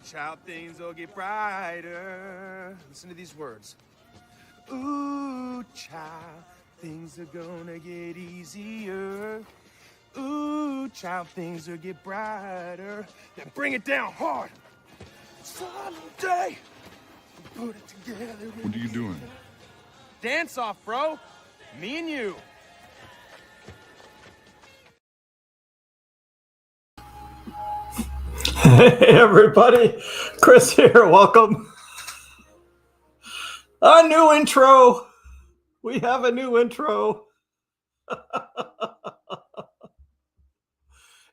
child, things will get brighter. Listen to these words. Ooh, child, things are gonna get easier. Ooh, child, things will get brighter. Then bring it down hard. Someday, we'll put it together. What are you doing? Dance off, bro. Me and you. Hey everybody, Kriss here. Welcome. A new intro. We have a new intro.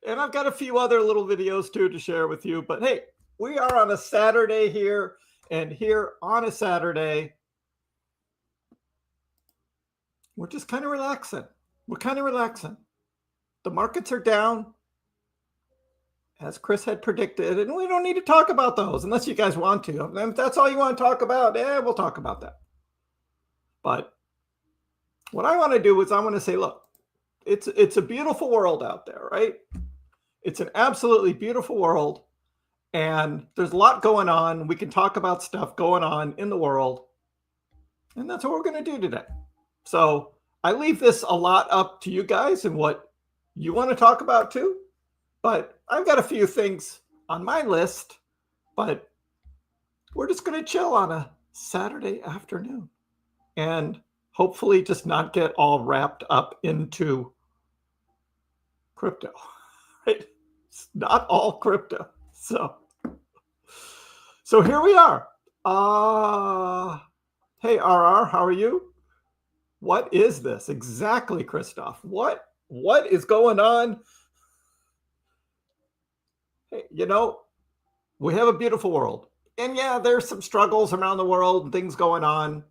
And I've got a few other little videos too to share with you. But hey, we are on a Saturday here. And here on a Saturday, we're just kind of relaxing. The markets are down, as Kriss had predicted, and we don't need to talk about those unless you guys want to. And if that's all you want to talk about, we'll talk about that. But what I want to do is I want to say, look, it's a beautiful world out there, right? It's an absolutely beautiful world, and there's a lot going on. We can talk about stuff going on in the world, and that's what we're going to do today. So I leave this a lot up to you guys and what you want to talk about too. But I've got a few things on my list, but we're just going to chill on a Saturday afternoon and hopefully just not get all wrapped up into crypto, right? It's not all crypto. So here we are. Hey, RR, how are you? What is this? Exactly, Christoph. What is going on? Hey, you know, we have a beautiful world. And yeah, there's some struggles around the world and things going on,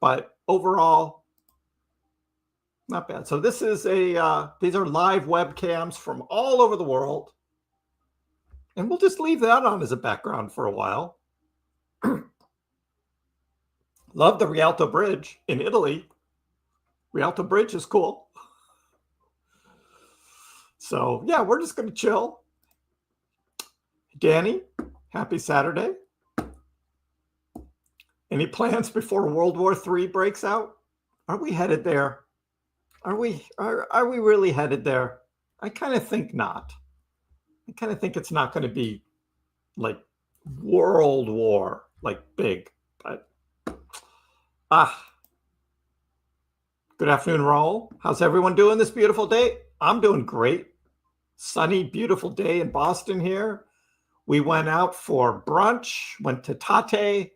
but overall, not bad. So this is these are live webcams from all over the world. And we'll just leave that on as a background for a while. Love the Rialto Bridge in Italy. Rialto Bridge is cool. So yeah, we're just going to chill. Danny, happy Saturday. Any plans before World War III breaks out? Are we headed there? Are we really headed there? I kind of think not. I kind of think it's not going to be like World War, like big, but good afternoon, Raul. How's everyone doing this beautiful day? I'm doing great. Sunny, beautiful day in Boston here. We went out for brunch, went to Tate,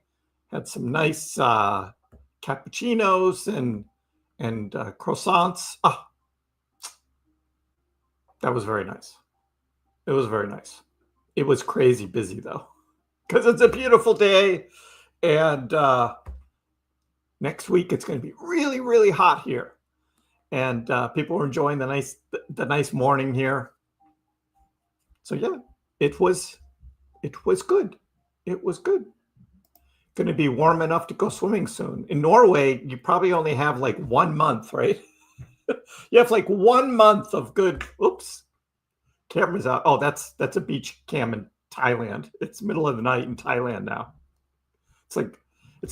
had some nice cappuccinos and croissants. That was very nice. It was very nice. It was crazy busy though, because it's a beautiful day, and next week it's going to be really, really hot here, and people are enjoying the nice morning here. So yeah, it was good. It was good. Going to be warm enough to go swimming soon. In Norway, you probably only have like 1 month, right? You have like 1 month of good. Oops, camera's out. Oh, that's a beach cam in Thailand. It's middle of the night in Thailand now. It's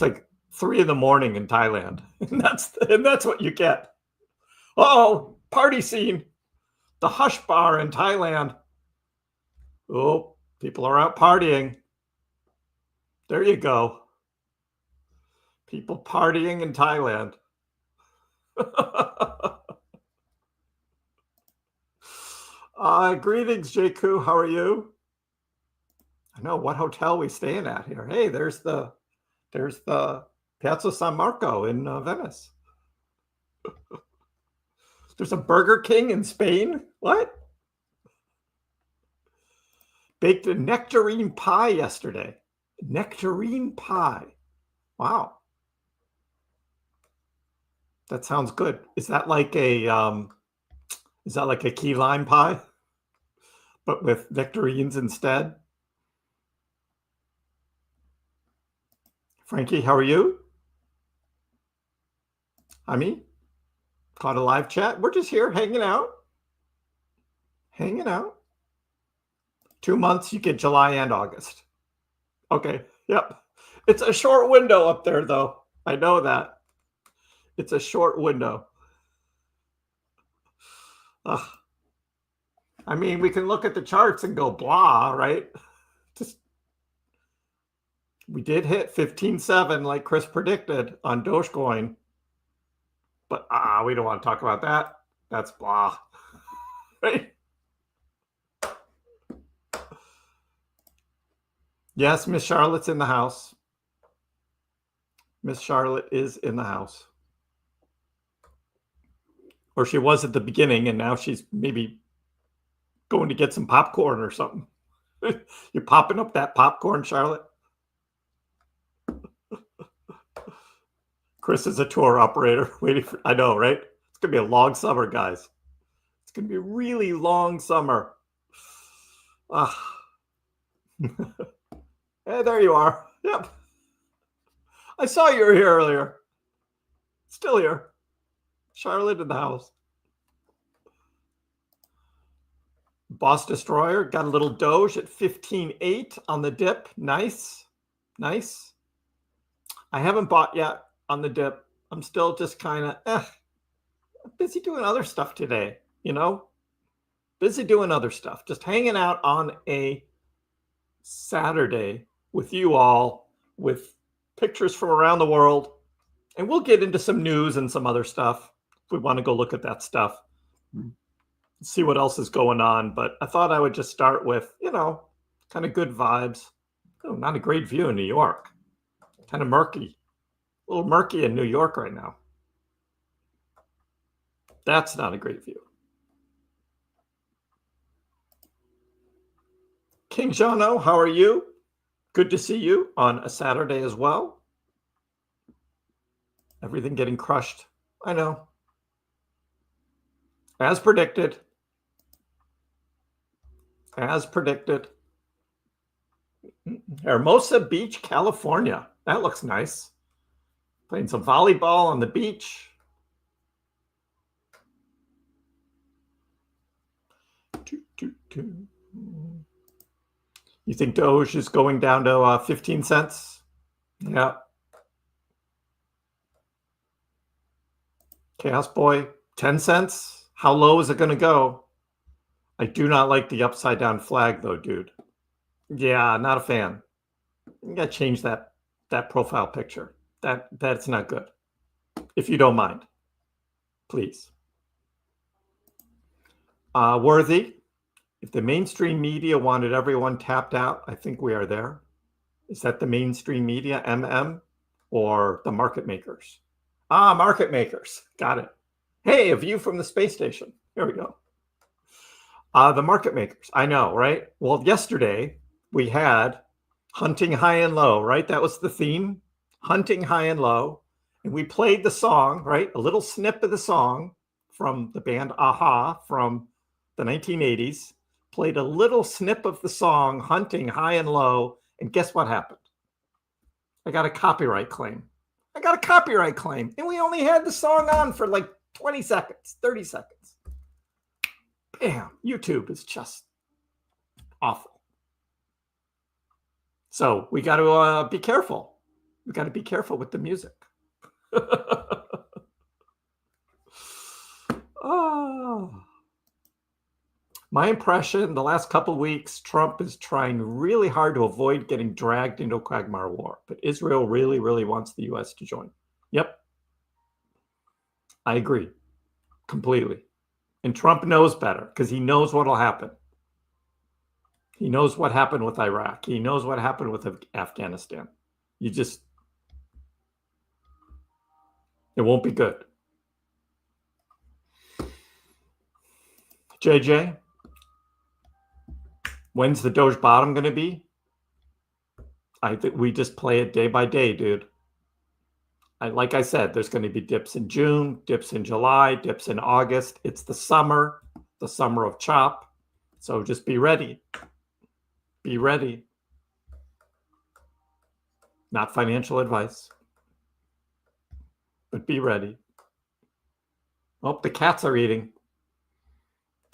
like 3 a.m. in Thailand, and that's what you get. Oh, party scene, the Hush Bar in Thailand. Oh, people are out partying. There you go. People partying in Thailand. Greetings, JQ. How are you? I know what hotel we staying at here. Hey, there's the Piazza San Marco in Venice. There's a Burger King in Spain. What? Baked a nectarine pie yesterday. Nectarine pie. Wow. That sounds good. Is that like a key lime pie, but with nectarines instead? Frankie, how are you? Ami, caught a live chat. We're just here hanging out. 2 months, you get July and August. Okay. Yep. It's a short window up there, though. I know that. It's a short window. Ugh. I mean, we can look at the charts and go blah, right? Just we did hit 15.7 like Kriss predicted on Dogecoin. But we don't want to talk about that. That's blah. Right? Yes, Miss Charlotte's in the house. Miss Charlotte is in the house. Or she was at the beginning, and now she's maybe going to get some popcorn or something. You're popping up that popcorn, Charlotte? Kriss is a tour operator waiting for, I know, right? It's going to be a long summer, guys. It's going to be a really long summer. Hey, there you are. Yep. I saw you were here earlier. Still here. Charlotte in the house. Boss Destroyer got a little Doge at 15.8 on the dip. Nice. Nice. I haven't bought yet on the dip. I'm still just kind of busy doing other stuff today, you know? Busy doing other stuff. Just hanging out on a Saturday with you all, with pictures from around the world. And we'll get into some news and some other stuff if we want to go look at that stuff. See what else is going on. But I thought I would just start with, kind of good vibes. Oh, not a great view in New York. Kind of murky. A little murky in New York right now. That's not a great view. King Jono, how are you? Good to see you on a Saturday as well. Everything getting crushed. I know. As predicted. As predicted. Hermosa Beach, California. That looks nice. Playing some volleyball on the beach. You think Doge is going down to 15 cents? Yeah. Chaos Boy, 10 cents? How low is it going to go? I do not like the upside down flag though, dude. Yeah, not a fan. You got to change that profile picture. That's not good. If you don't mind, please. Worthy. If the mainstream media wanted everyone tapped out, I think we are there. Is that the mainstream media, or the market makers? Market makers. Got it. Hey, a view from the space station. Here we go. The market makers. I know, right? Well, yesterday we had hunting high and low, right? That was the theme. Hunting high and low. And we played the song, right? A little snip of the song from the band Aha from the 1980s. Played a little snip of the song, Hunting High and Low, and guess what happened? I got a copyright claim. And we only had the song on for like 20 seconds, 30 seconds. Bam, YouTube is just awful. So we got to be careful. We got to be careful with the music. My impression, the last couple of weeks, Trump is trying really hard to avoid getting dragged into a quagmire war. But Israel really, really wants the U.S. to join. Yep. I agree. Completely. And Trump knows better because he knows what will happen. He knows what happened with Iraq. He knows what happened with Afghanistan. It won't be good. JJ? When's the Doge bottom going to be? I think we just play it day by day, dude. Like I said, there's going to be dips in June, dips in July, dips in August. It's the summer of chop. So just be ready. Be ready. Not financial advice, but be ready. Oh, the cats are eating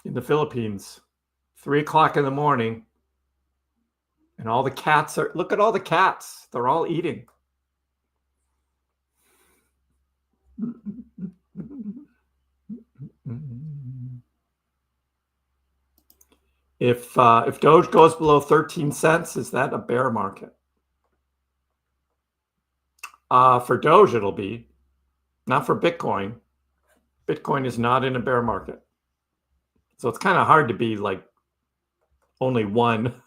in the Philippines. 3 o'clock in the morning. And all the cats are, look at all the cats. They're all eating. If Doge goes below 13 cents, is that a bear market? For Doge, it'll be. Not for Bitcoin. Bitcoin is not in a bear market. So it's kind of hard to be like only one,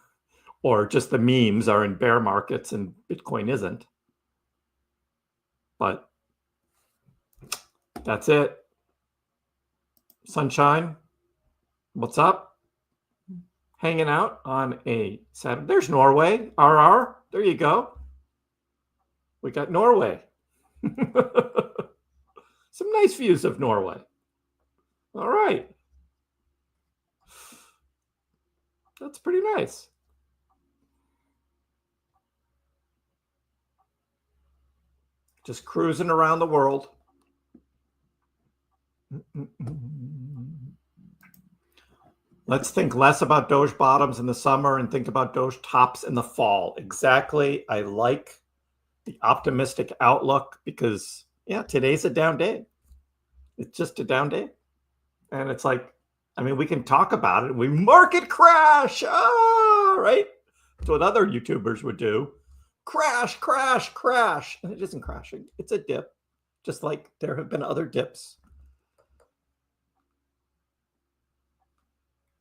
or just the memes are in bear markets and Bitcoin isn't. But that's it. Sunshine, what's up? Hanging out on a Saturday. There's Norway, RR. There you go. We got Norway. Some nice views of Norway. All right. That's pretty nice. Just cruising around the world. Let's think less about Doge bottoms in the summer and think about Doge tops in the fall. Exactly. I like the optimistic outlook because, yeah, today's a down day. It's just a down day. And it's like, I mean, we can talk about it. We market crash, right? That's what other YouTubers would do. Crash, crash, crash. And it isn't crashing. It's a dip, just like there have been other dips.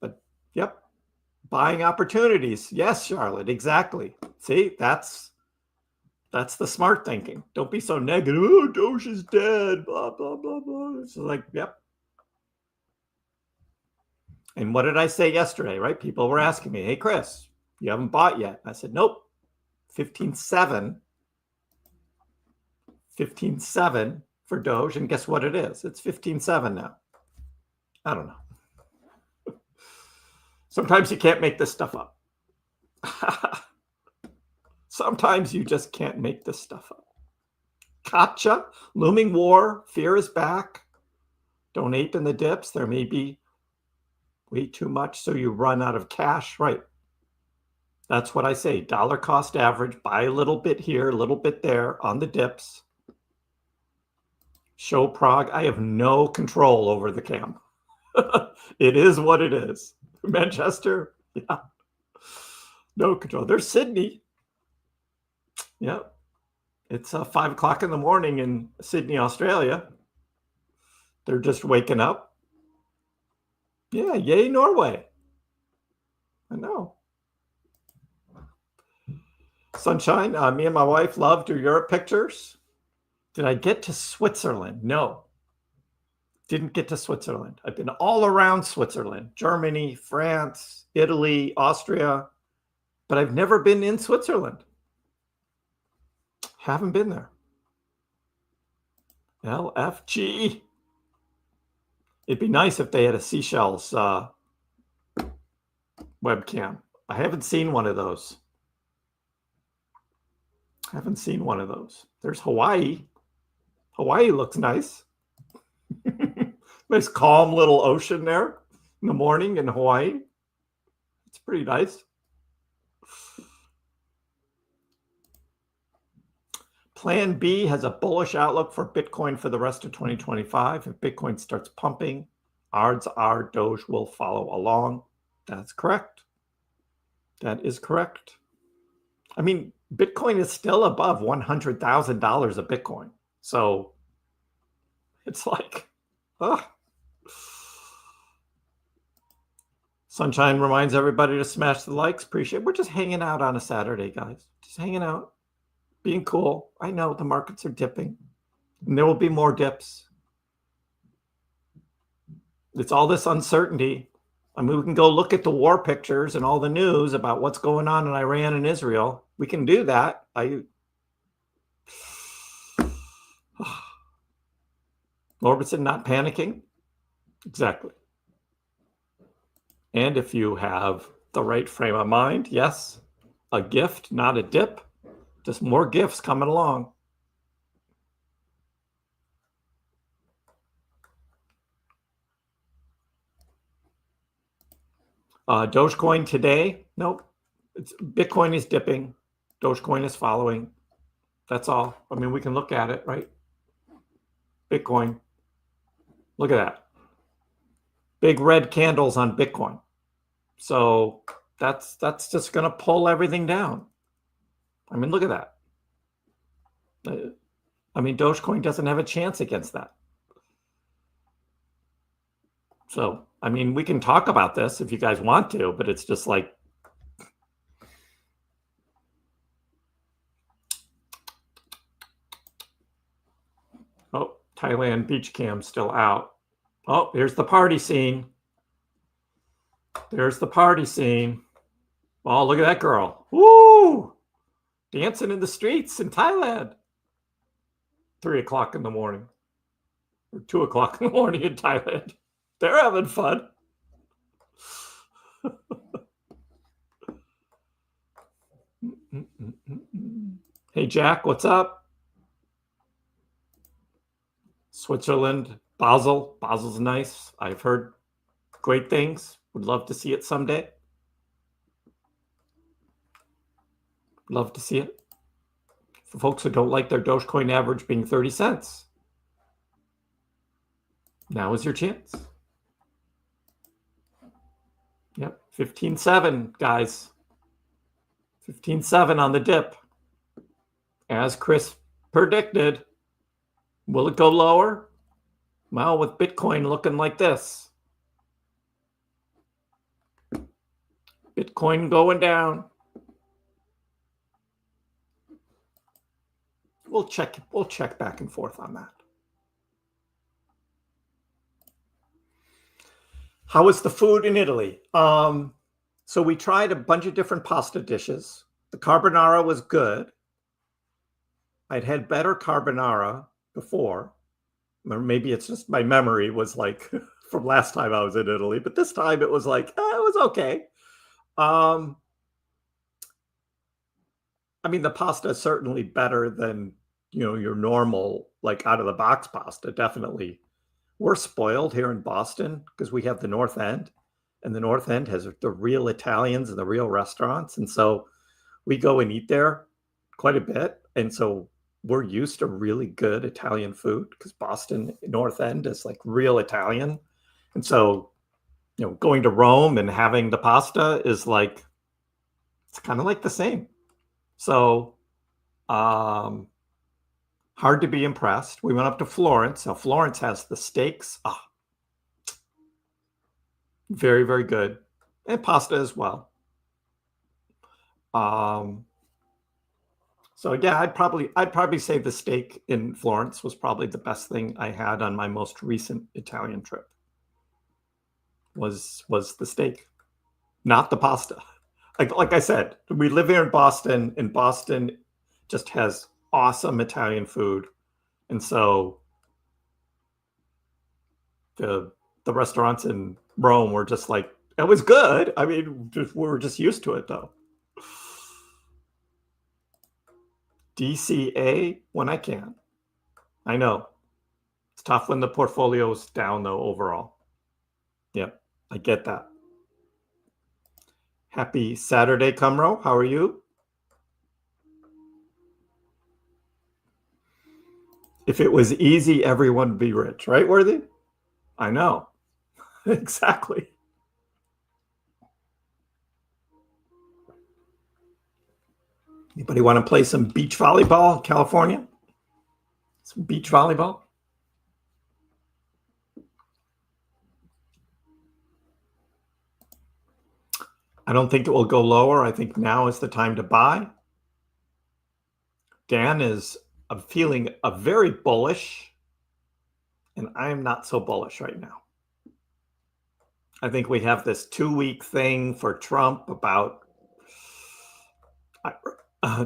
But, yep, buying opportunities. Yes, Charlotte, exactly. See, that's the smart thinking. Don't be so negative. Oh, Doge is dead, blah, blah, blah, blah. It's like, yep. And what did I say yesterday, right? People were asking me, hey, Kriss, you haven't bought yet. I said, nope, 15.7. 15.7 for Doge. And guess what it is? It's 15.7 now. I don't know. Sometimes you can't make this stuff up. Sometimes you just can't make this stuff up. Gotcha. Looming war. Fear is back. Don't ape in the dips. There may be way too much, so you run out of cash. Right. That's what I say. Dollar cost average. Buy a little bit here, a little bit there on the dips. Show Prague. I have no control over the cam. It is what it is. Manchester. Yeah. No control. There's Sydney. Yeah. It's 5 o'clock in the morning in Sydney, Australia. They're just waking up. Yeah, yay, Norway. I know. Sunshine, me and my wife loved your Europe pictures. Did I get to Switzerland? No. Didn't get to Switzerland. I've been all around Switzerland. Germany, France, Italy, Austria. But I've never been in Switzerland. Haven't been there. LFG. It'd be nice if they had a Seychelles webcam. I haven't seen one of those. There's Hawaii. Hawaii looks nice. Nice calm little ocean there in the morning in Hawaii. It's pretty nice. Plan B has a bullish outlook for Bitcoin for the rest of 2025. If Bitcoin starts pumping, odds are Doge will follow along. That's correct. That is correct. I mean, Bitcoin is still above $100,000 a Bitcoin. So it's like, Sunshine reminds everybody to smash the likes. Appreciate it. We're just hanging out on a Saturday, guys. Just hanging out. Being cool. I know the markets are dipping, and there will be more dips. It's all this uncertainty. I mean, we can go look at the war pictures and all the news about what's going on in Iran and Israel. We can do that. Orbison not panicking. Exactly. And if you have the right frame of mind, yes, a gift, not a dip. Just more gifts coming along. Dogecoin today? Nope. Bitcoin is dipping. Dogecoin is following. That's all. I mean, we can look at it, right? Bitcoin. Look at that. Big red candles on Bitcoin. So that's just going to pull everything down. I mean, look at that. I mean, Dogecoin doesn't have a chance against that. So, I mean, we can talk about this if you guys want to, but it's just like, oh, Thailand beach cam still out. Oh, here's the party scene. There's the party scene. Oh, look at that girl. Woo! Dancing in the streets in Thailand. 3 o'clock in the morning. Or 2 o'clock in the morning in Thailand. They're having fun. Hey, Jack, what's up? Switzerland, Basel. Basel's nice. I've heard great things. Would love to see it someday. Love to see it. For folks who don't like their Dogecoin average being 30 cents, now is your chance. Yep, 15.7, guys. 15.7 on the dip. As Kriss predicted. Will it go lower? Well, with Bitcoin looking like this. Bitcoin going down. We'll check back and forth on that. How was the food in Italy? So we tried a bunch of different pasta dishes. The carbonara was good. I'd had better carbonara before. Or maybe it's just my memory was like from last time I was in Italy, but this time it was like, it was okay. I mean, the pasta is certainly better than, your normal, like out of the box pasta, definitely. We're spoiled here in Boston because we have the North End, and the North End has the real Italians and the real restaurants. And so we go and eat there quite a bit. And so we're used to really good Italian food because Boston North End is like real Italian. And so, going to Rome and having the pasta is like, it's kind of like the same. So, hard to be impressed. We went up to Florence. Now, Florence has the steaks. Very, very good. And pasta as well. So yeah, I'd probably say the steak in Florence was probably the best thing I had on my most recent Italian trip. Was the steak, not the pasta. Like I said, we live here in Boston, and Boston just has awesome Italian food. And so the restaurants in Rome were just like, it was good. I mean, we were just used to it though. DCA when I can. I know. It's tough when the portfolio's down though overall. Yep, I get that. Happy Saturday, Cumro. How are you? If it was easy, everyone would be rich, right, Worthy? I know. Exactly. Anybody want to play some beach volleyball in California? Some beach volleyball? I don't think it will go lower. I think now is the time to buy. Dan is feeling very bullish, and I am not so bullish right now. I think we have this 2-week thing for Trump about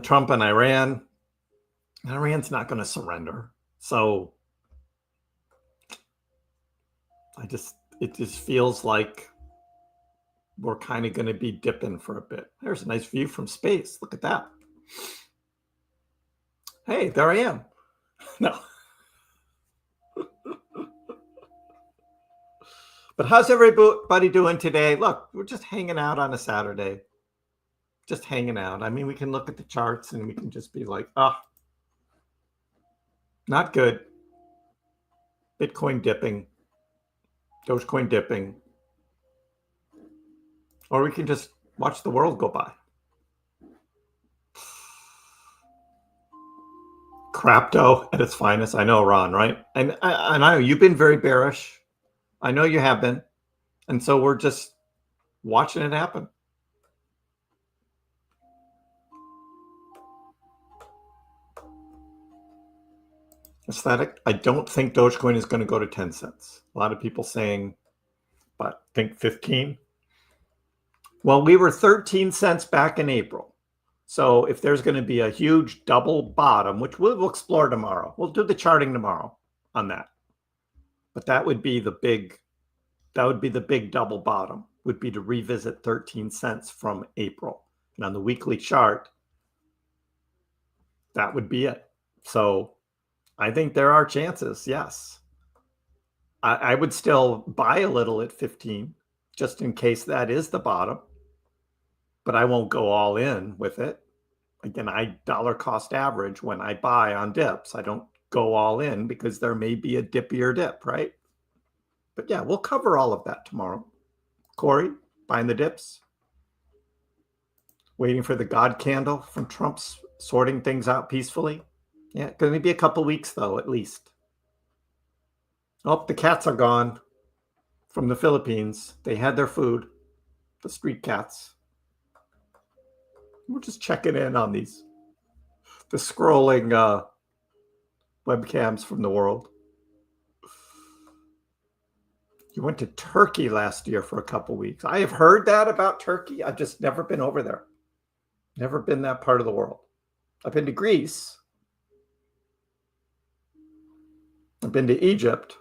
Trump and Iran. Iran's not going to surrender. So it just feels like we're kind of going to be dipping for a bit. There's a nice view from space. Look at that. Hey, there I am. No. But how's everybody doing today? Look, we're just hanging out on a Saturday, just hanging out. I mean, we can look at the charts and we can just be like, ah, not good. Bitcoin dipping, Dogecoin dipping. Or we can just watch the world go by. Crypto at its finest. I know, Ron, right? And I know you've been very bearish. I know you have been. And so we're just watching it happen. Aesthetic. I don't think Dogecoin is going to go to 10 cents. A lot of people saying, but think 15. Well, we were 13 cents back in April. So if there's going to be a huge double bottom, which we'll explore tomorrow, we'll do the charting tomorrow on that. But that would be the big double bottom, would be to revisit 13 cents from April. And on the weekly chart, that would be it. So I think there are chances, yes. I would still buy a little at 15, just in case that is the bottom. But I won't go all in with it. Again, I dollar cost average when I buy on dips. I don't go all in because there may be a dippier dip, right? But yeah, we'll cover all of that tomorrow. Corey, buying the dips. Waiting for the God candle from Trump's sorting things out peacefully. Yeah, going to be a couple weeks though, at least. Oh, the cats are gone from the Philippines. They had their food, the street cats. We're just checking in on the scrolling webcams from the world. You went to Turkey last year for a couple weeks. I have heard that about Turkey. I've just never been over there. Never been that part of the world. I've been to Greece. I've been to Egypt,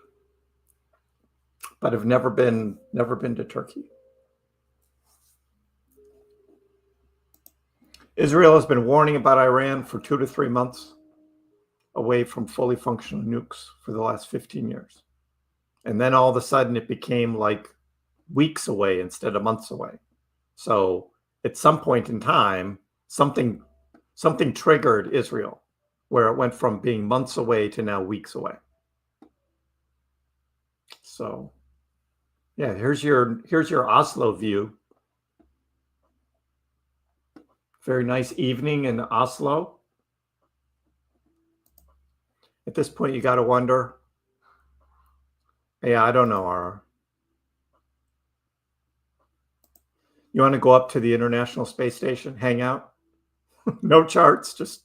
but I've never been to Turkey. Israel has been warning about Iran for 2 to 3 months away from fully functional nukes for the last 15 years. And then all of a sudden it became like weeks away instead of months away. So at some point in time, something triggered Israel where it went from being months away to now weeks away. So yeah, here's your Oslo view. Very nice evening in Oslo. At this point, you got to wonder, yeah, I don't know, Ara. You want to go up to the International Space Station, hang out? No charts, just,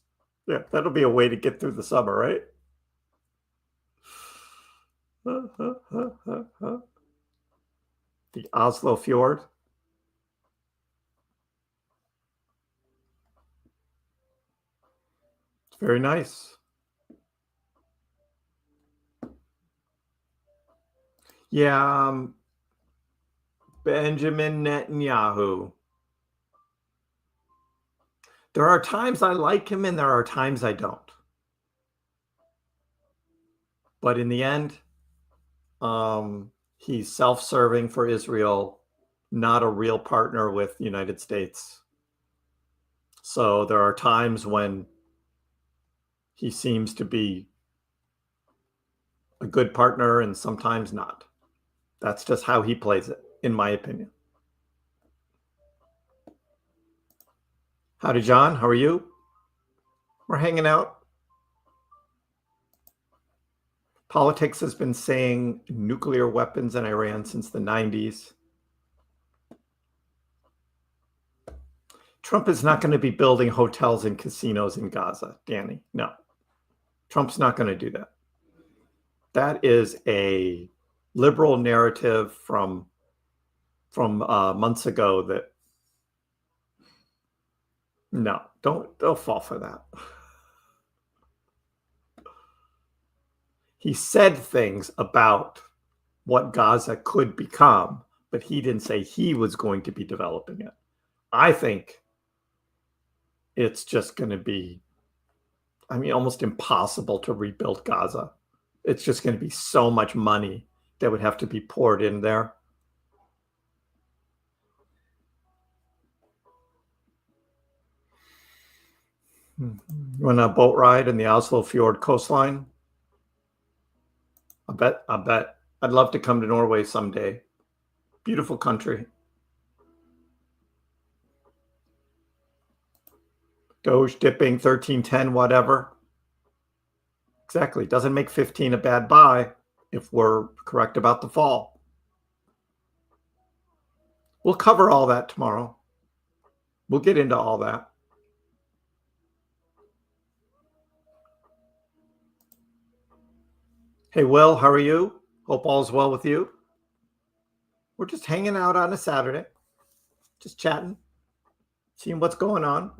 yeah, that'll be a way to get through the summer, right? The Oslo Fjord. It's very nice. Yeah, Benjamin Netanyahu. There are times I like him and there are times I don't. But in the end, he's self-serving for Israel, not a real partner with the United States. So there are times when he seems to be a good partner and sometimes not. That's just how he plays it, in my opinion. Howdy, John. How are you? We're hanging out. Politics has been saying nuclear weapons in Iran since the 90s. Trump is not going to be building hotels and casinos in Gaza, Danny. No. Trump's not going to do that. That is a liberal narrative from months ago that, no, don't fall for that. He said things about what Gaza could become, but he didn't say he was going to be developing it. I think it's just going to be, I mean, almost impossible to rebuild Gaza. It's just going to be so much money that would have to be poured in there. You want a boat ride in the Oslo Fjord coastline? I bet. I'd love to come to Norway someday. Beautiful country. Doge dipping 1310, whatever. Exactly. Doesn't make 15 a bad buy if we're correct about the fall. We'll cover all that tomorrow. We'll get into all that. Hey, Will, how are you? Hope all's well with you. We're just hanging out on a Saturday, just chatting, seeing what's going on.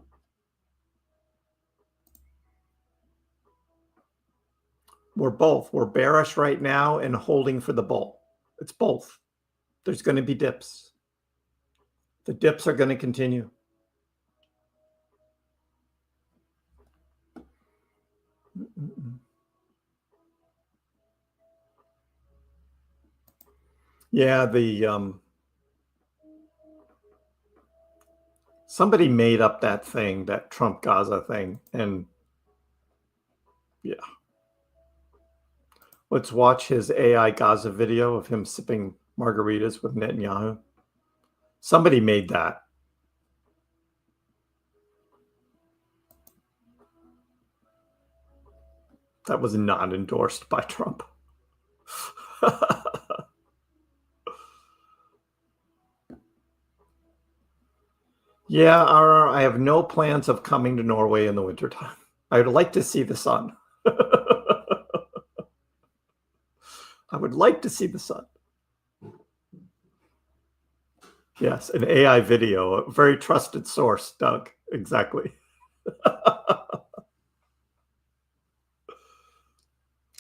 We're both. We're bearish right now and holding for the bull. It's both. There's going to be dips. The dips are going to continue. Yeah, somebody made up that thing, that Trump Gaza thing, and yeah. Let's watch his AI Gaza video of him sipping margaritas with Netanyahu. Somebody made that. That was not endorsed by Trump. Yeah, I have no plans of coming to Norway in the wintertime. I would like to see the sun. I would like to see the sun. Yes, an AI video, a very trusted source, Doug. Exactly. I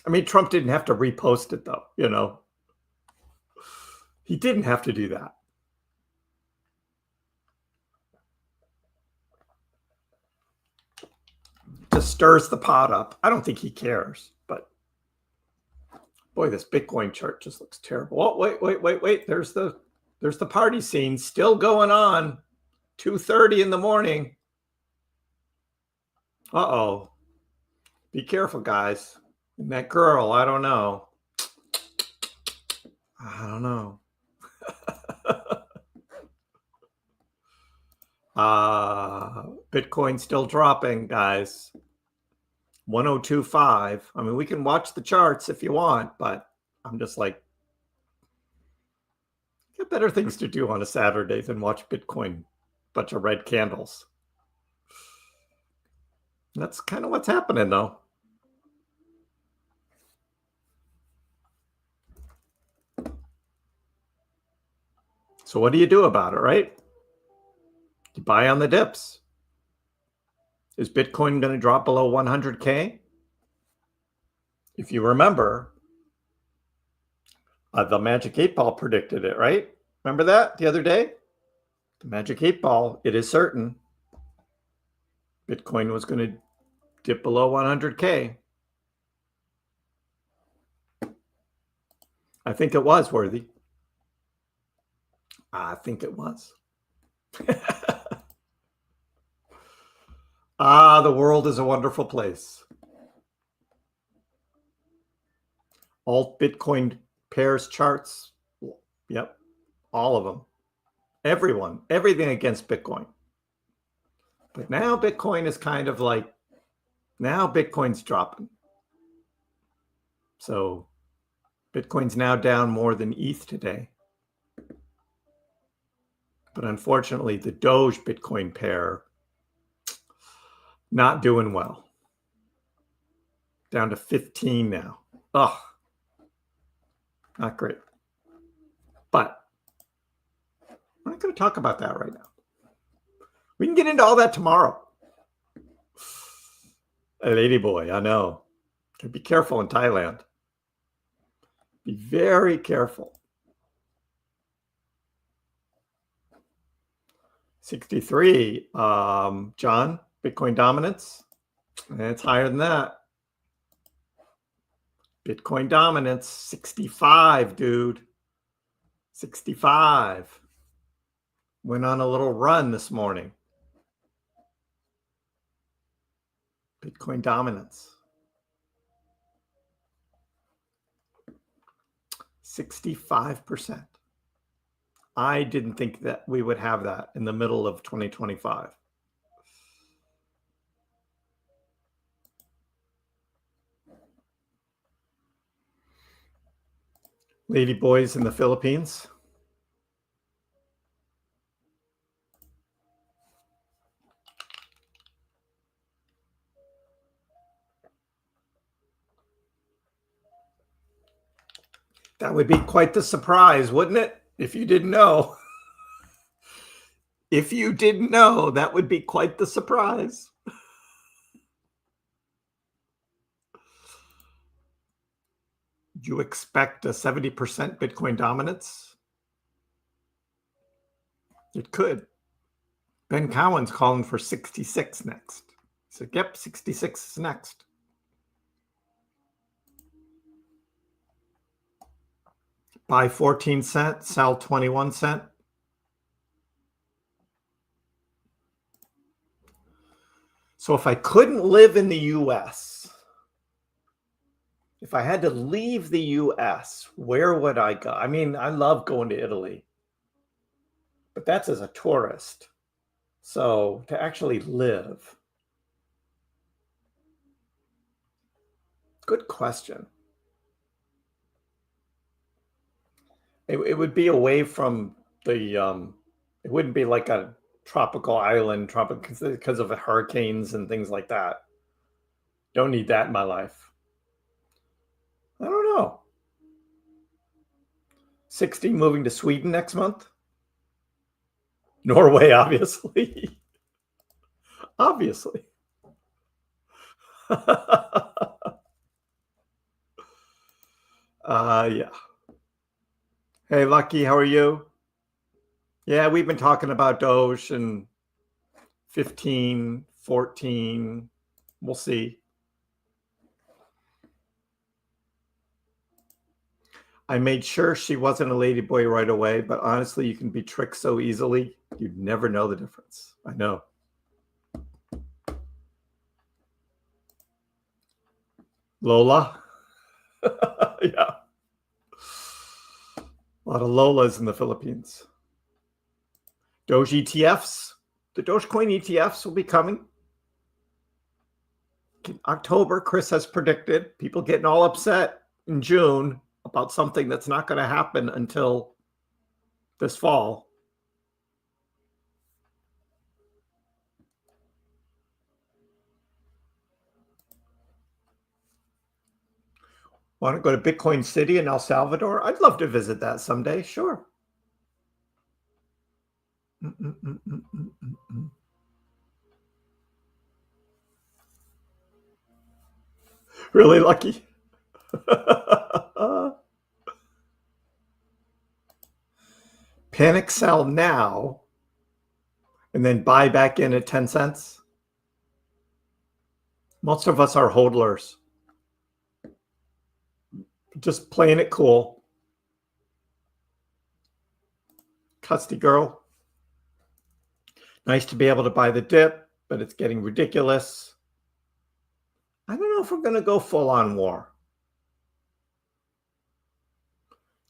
mean, Trump didn't have to repost it, though, you know. He didn't have to do that. Just stirs the pot up. I don't think he cares, but boy, this Bitcoin chart just looks terrible. Oh, wait. There's the party scene still going on. 2:30 in the morning. Uh-oh. Be careful, guys. And that girl, I don't know. Bitcoin still dropping, guys. 1025. I mean, we can watch the charts if you want, but I'm just like, got better things to do on a Saturday than watch Bitcoin. Bunch of red candles. That's kind of what's happening, though. So what do you do about it, right? You buy on the dips. Is Bitcoin going to drop below 100K? If you remember, the Magic 8 Ball predicted it, right? Remember that the other day? The Magic 8 Ball, it is certain Bitcoin was going to dip below 100K. I think it was, Worthy. I think it was. The world is a wonderful place. Alt Bitcoin pairs charts. Yep. All of them. Everyone. Everything against Bitcoin. But now Bitcoin is kind of like, now Bitcoin's dropping. So Bitcoin's now down more than ETH today. But unfortunately, the Doge Bitcoin pair, not doing well. Down to 15 now. Ugh. Not great. But we're not going to talk about that right now. We can get into all that tomorrow. A ladyboy, I know. Be careful in Thailand. Be very careful. 63. John, Bitcoin dominance. It's higher than that. Bitcoin dominance, 65, dude. 65. Went on a little run this morning. Bitcoin dominance. 65%. I didn't think that we would have that in the middle of 2025. Lady boys in the Philippines. That would be quite the surprise, wouldn't it? If you didn't know. If you didn't know, that would be quite the surprise. Do you expect a 70% Bitcoin dominance? It could. Ben Cowan's calling for 66 next. He said, yep, 66 is next. Buy 14 cents, sell 21 cents. So if I couldn't live in the US, if I had to leave the US, where would I go? I mean, I love going to Italy, but that's as a tourist. So to actually live. Good question. It would be away from the, it wouldn't be like a tropical island, because of the hurricanes and things like that. Don't need that in my life. I don't know. 60 moving to Sweden next month. Norway, obviously. Obviously. Yeah. Hey, Lucky, how are you? Yeah, we've been talking about Doge and 15, 14. We'll see. I made sure she wasn't a ladyboy right away, but honestly, you can be tricked so easily, you'd never know the difference. I know. Lola? Yeah. A lot of Lolas in the Philippines. Doge ETFs. The Dogecoin ETFs will be coming. In October, Kriss has predicted. People getting all upset in June about something that's not going to happen until this fall. Want to go to Bitcoin City in El Salvador? I'd love to visit that someday. Sure. Really lucky. Panic sell now and then buy back in at 10 cents. Most of us are hodlers. Just playing it cool. Custy girl. Nice to be able to buy the dip, but it's getting ridiculous. I don't know if we're going to go full on war.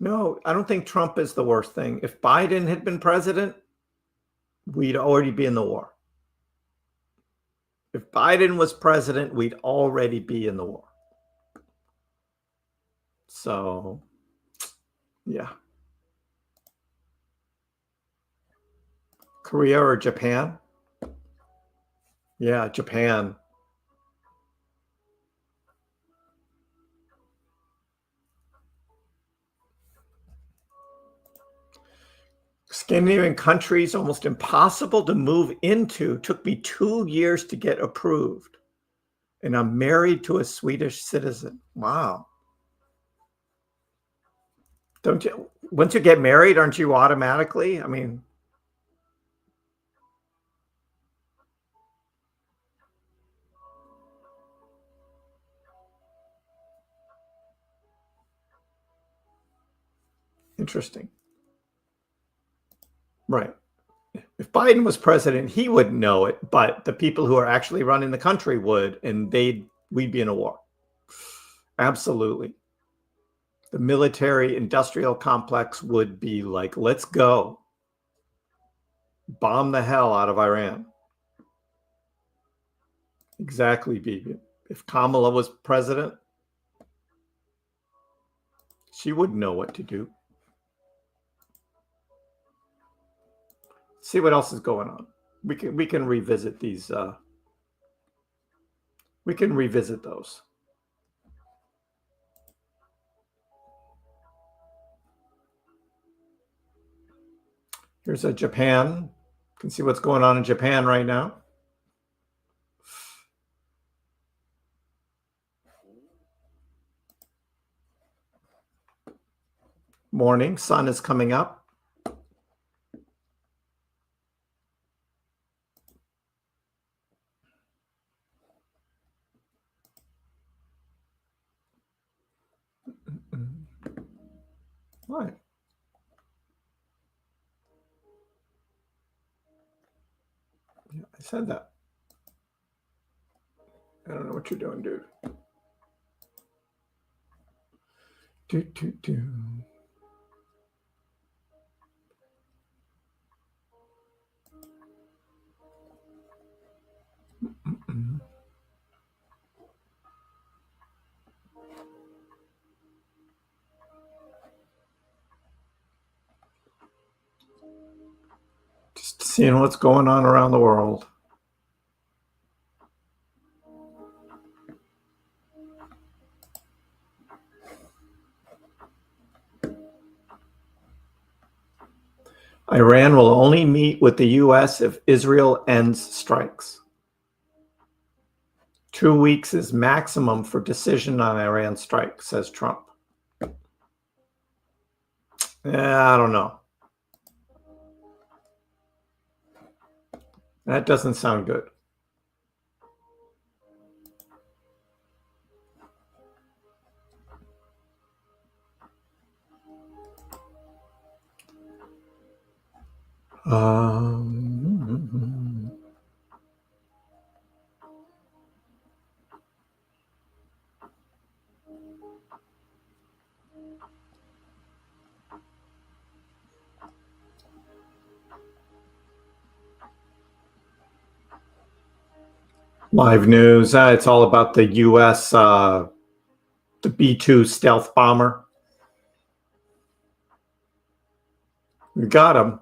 No, I don't think Trump is the worst thing. If Biden had been president, we'd already be in the war. If Biden was president, we'd already be in the war. So, yeah. Korea or Japan? Yeah, Japan. Scandinavian countries, almost impossible to move into. Took me 2 years to get approved. And I'm married to a Swedish citizen. Wow. Don't you, once you get married, aren't you automatically? I mean, interesting. Right. If Biden was president, he wouldn't know it, but the people who are actually running the country would, and we'd be in a war. Absolutely. The military industrial complex would be like, let's go. Bomb the hell out of Iran. Exactly, Bibi. If Kamala was president, she wouldn't know what to do. See what else is going on. We can revisit these. We can revisit those. Here's a Japan. You can see what's going on in Japan right now. Morning, sun is coming up. What? Yeah, I said that. I don't know what you're doing, dude. Do. Just seeing what's going on around the world. Iran will only meet with the U.S. if Israel ends strikes. 2 weeks is maximum for decision on Iran strike, says Trump. I don't know. That doesn't sound good. Live news. It's all about the U.S. The B-2 stealth bomber. We got him.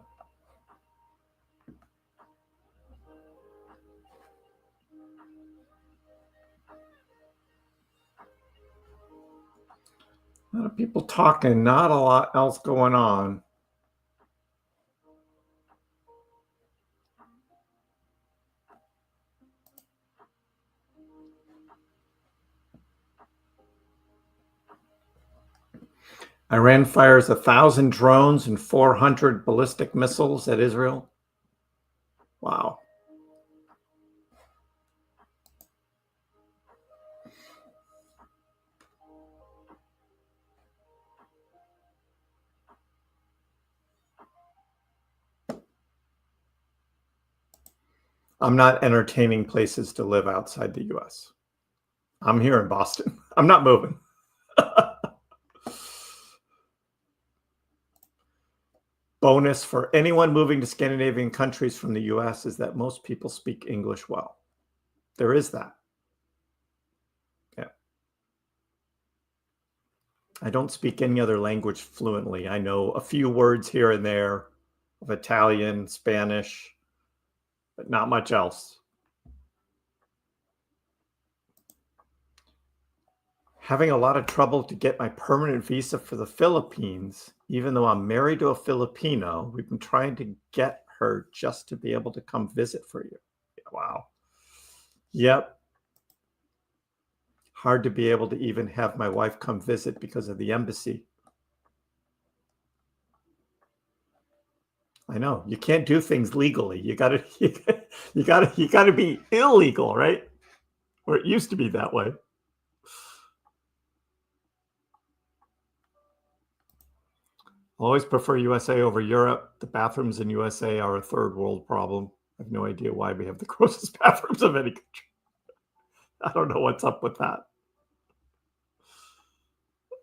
A lot of people talking, not a lot else going on. Iran fires 1,000 drones and 400 ballistic missiles at Israel. Wow. I'm not entertaining places to live outside the U.S. I'm here in Boston. I'm not moving. Bonus for anyone moving to Scandinavian countries from the U.S. is that most people speak English well. There is that. Yeah. I don't speak any other language fluently. I know a few words here and there of Italian, Spanish, but not much else. Having a lot of trouble to get my permanent visa for the Philippines, even though I'm married to a Filipino. We've been trying to get her just to be able to come visit for you. Wow. Yep. Hard to be able to even have my wife come visit because of the embassy. I know you can't do things legally. You gotta be illegal, right? Or it used to be that way. Always prefer USA over Europe. The bathrooms in USA are a third world problem. I have no idea why we have the grossest bathrooms of any country. I don't know what's up with that.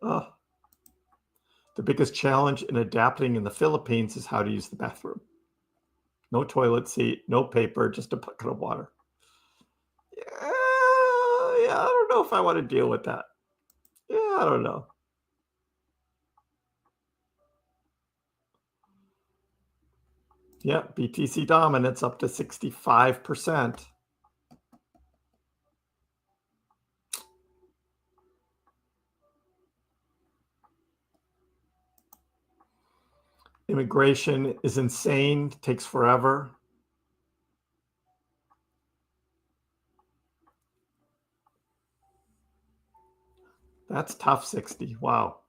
The biggest challenge in adapting in the Philippines is how to use the bathroom. No toilet seat, no paper, just a bucket of water. Yeah, I don't know if I want to deal with that. Yeah, I don't know. Yeah, BTC dominance up to 65%. Immigration is insane, takes forever. That's tough, 60. Wow.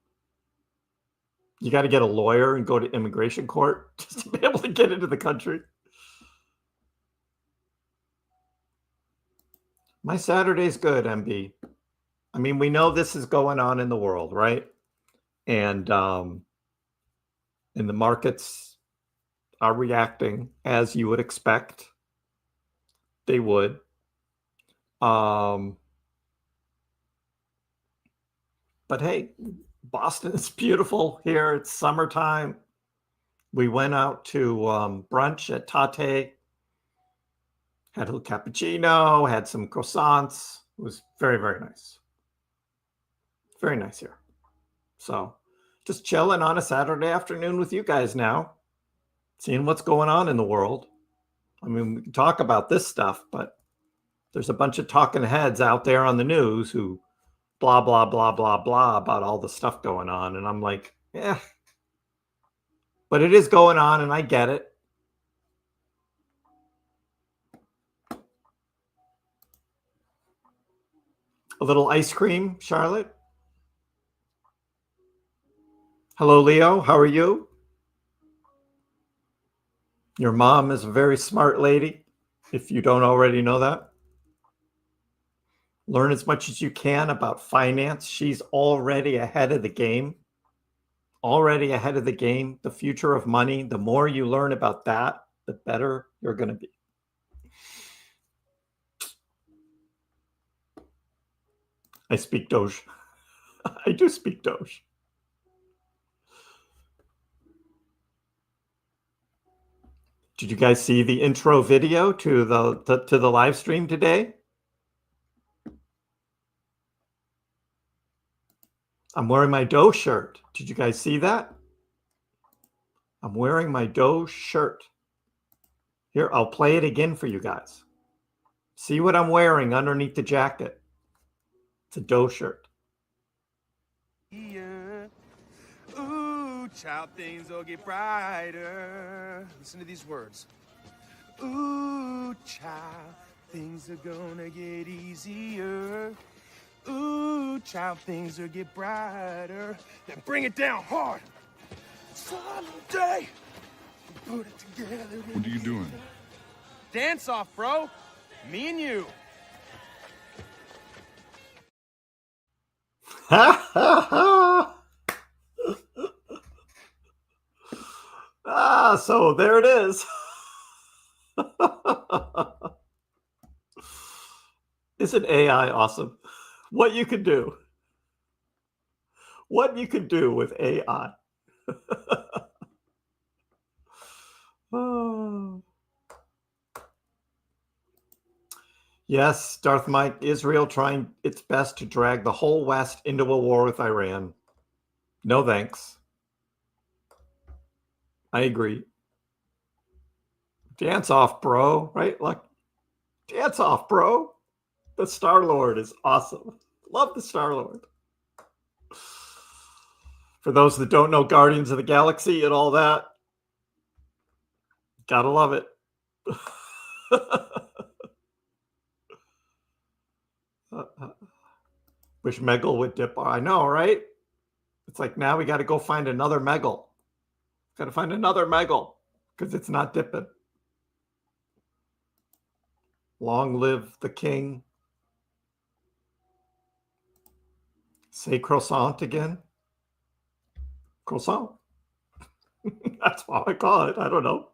You got to get a lawyer and go to immigration court just to be able to get into the country. My Saturday's good, MB. I mean, we know this is going on in the world, right? And the markets are reacting as you would expect they would. But hey, Boston is beautiful here. It's summertime. We went out to brunch at Tate. Had a little cappuccino, had some croissants. It was very, very nice. Very nice here. So just chilling on a Saturday afternoon with you guys now, seeing what's going on in the world. I mean, we can talk about this stuff, but there's a bunch of talking heads out there on the news who blah, blah, blah, blah, blah about all the stuff going on. And I'm like, yeah, but it is going on and I get it. A little ice cream, Charlotte. Hello, Leo. How are you? Your mom is a very smart lady, if you don't already know that. Learn as much as you can about finance. She's already ahead of the game. Already ahead of the game. The future of money. The more you learn about that, the better you're going to be. I speak Doge. I do speak Doge. Did you guys see the intro video to the live stream today? I'm wearing my Doge shirt. Did you guys see that? I'm wearing my Doge shirt. Here, I'll play it again for you guys. See what I'm wearing underneath the jacket. It's a Doge shirt. Yeah. Ooh, child, things will get brighter. Listen to these words. Ooh, child, things are gonna get easier. Ooh, child, things will get brighter. Then bring it down hard. Someday, put it together. What are you doing? Dance off, bro. Me and you. So there it is. Isn't AI awesome? What you can do. What you can do with AI. Oh. Yes, Darth Mike, Israel trying its best to drag the whole West into a war with Iran. No thanks. I agree. Dance off, bro. Right? Like, dance off, bro. The Star-Lord is awesome. Love the Star-Lord. For those that don't know Guardians of the Galaxy and all that, gotta love it. Wish Meggle would dip. I know, right? It's like now we got to go find another Meggle. Got to find another Meggle because it's not dipping. Long live the king. Say croissant again. Croissant. That's what I call it. I don't know.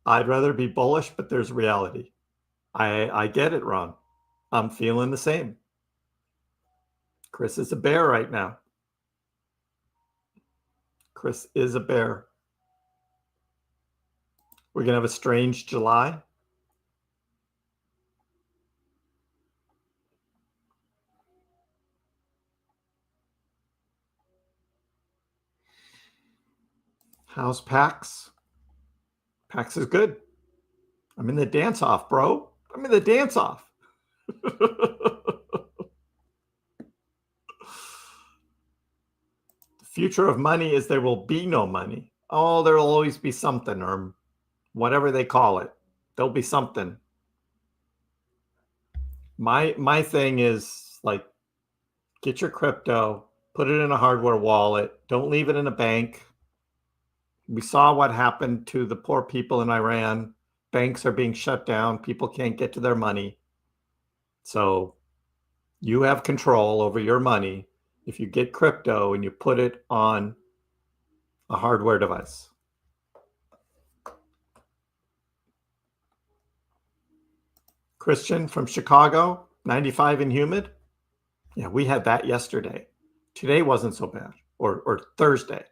I'd rather be bullish, but there's reality. I get it, Ron. I'm feeling the same. Kriss is a bear right now. Kriss is a bear. We're going to have a strange July. How's PAX? PAX is good. I'm in the dance off, bro. I'm in the dance off. The future of money is there will be no money. Oh, there'll always be something, or whatever they call it. There'll be something. My thing is like, get your crypto, put it in a hardware wallet. Don't leave it in a bank. We saw what happened to the poor people in Iran. Banks are being shut down. People can't get to their money. So you have control over your money if you get crypto and you put it on a hardware device. Christian from Chicago, 95 and humid. Yeah, we had that yesterday. Today wasn't so bad, or Thursday.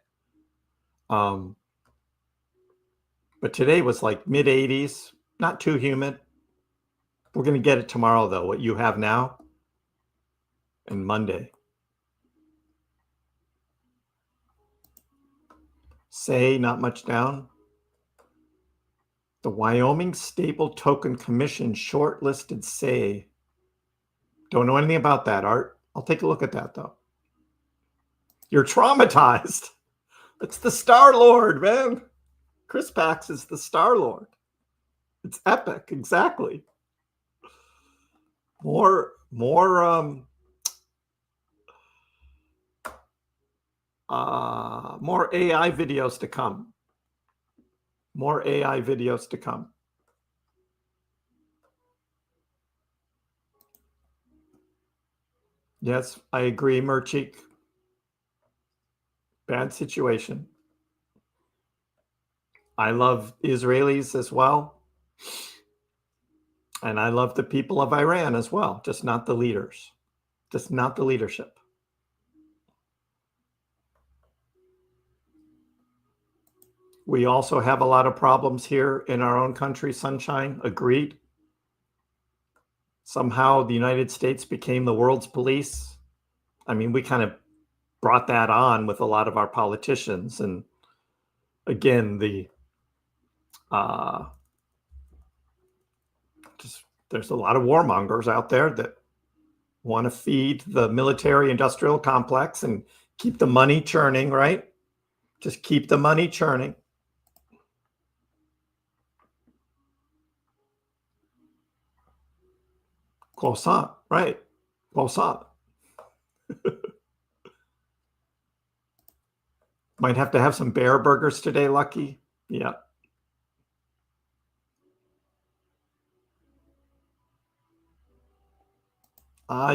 But today was like mid 80s, not too humid. We're going to get it tomorrow, though, what you have now, and Monday. Say, not much down. The Wyoming Stable Token Commission shortlisted Say. Don't know anything about that, Art. I'll take a look at that, though. You're traumatized. It's the Star Lord, man. KrissPax is the Star Lord. It's epic, exactly. More AI videos to come. More AI videos to come. Yes, I agree, Merchik. Bad situation. I love Israelis as well. And I love the people of Iran as well, just not the leaders, just not the leadership. We also have a lot of problems here in our own country, Sunshine. Agreed. Somehow the United States became the world's police. I mean, we kind of brought that on with a lot of our politicians. And again, there's a lot of warmongers out there that want to feed the military industrial complex and keep the money churning, right? Just keep the money churning. Croissant, right? Croissant. Might have to have some bear burgers today, Lucky. Yeah.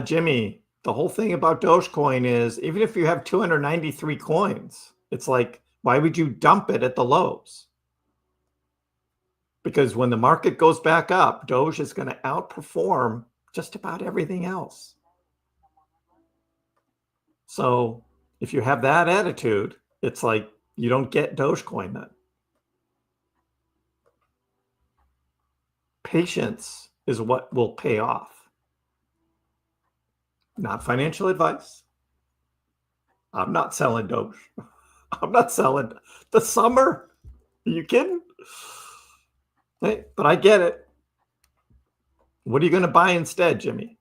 Jimmy, the whole thing about Dogecoin is even if you have 293 coins, it's like, why would you dump it at the lows? Because when the market goes back up, Doge is going to outperform just about everything else. So if you have that attitude, it's like you don't get Dogecoin then. Patience is what will pay off. Not financial advice. I'm not selling Doge. I'm not selling the summer. Are you kidding? Hey, but I get it. What are you going to buy instead, Jimmy?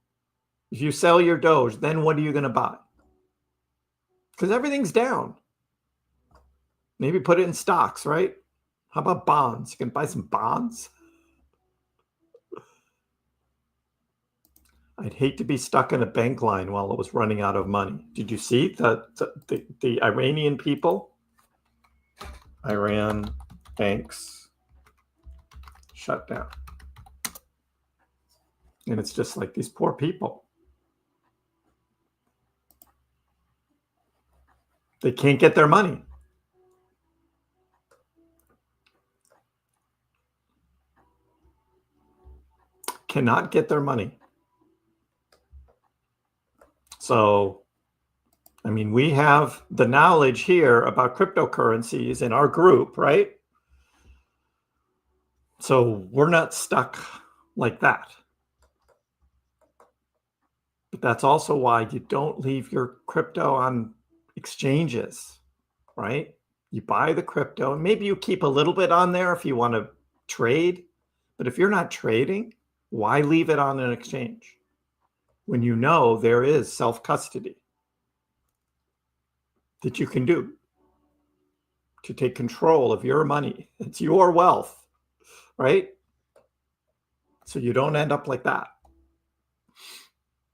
If you sell your Doge, then what are you going to buy? Because everything's down. Maybe put it in stocks, right? How about bonds? You can buy some bonds. I'd hate to be stuck in a bank line while it was running out of money. Did you see the Iranian people? Iran banks shut down. And it's just like these poor people. They can't get their money. Cannot get their money. So, I mean, we have the knowledge here about cryptocurrencies in our group, right? So we're not stuck like that. But that's also why you don't leave your crypto on exchanges, right? You buy the crypto and maybe you keep a little bit on there if you want to trade. But if you're not trading, why leave it on an exchange when you know there is self-custody that you can do to take control of your money? It's your wealth, right? So you don't end up like that,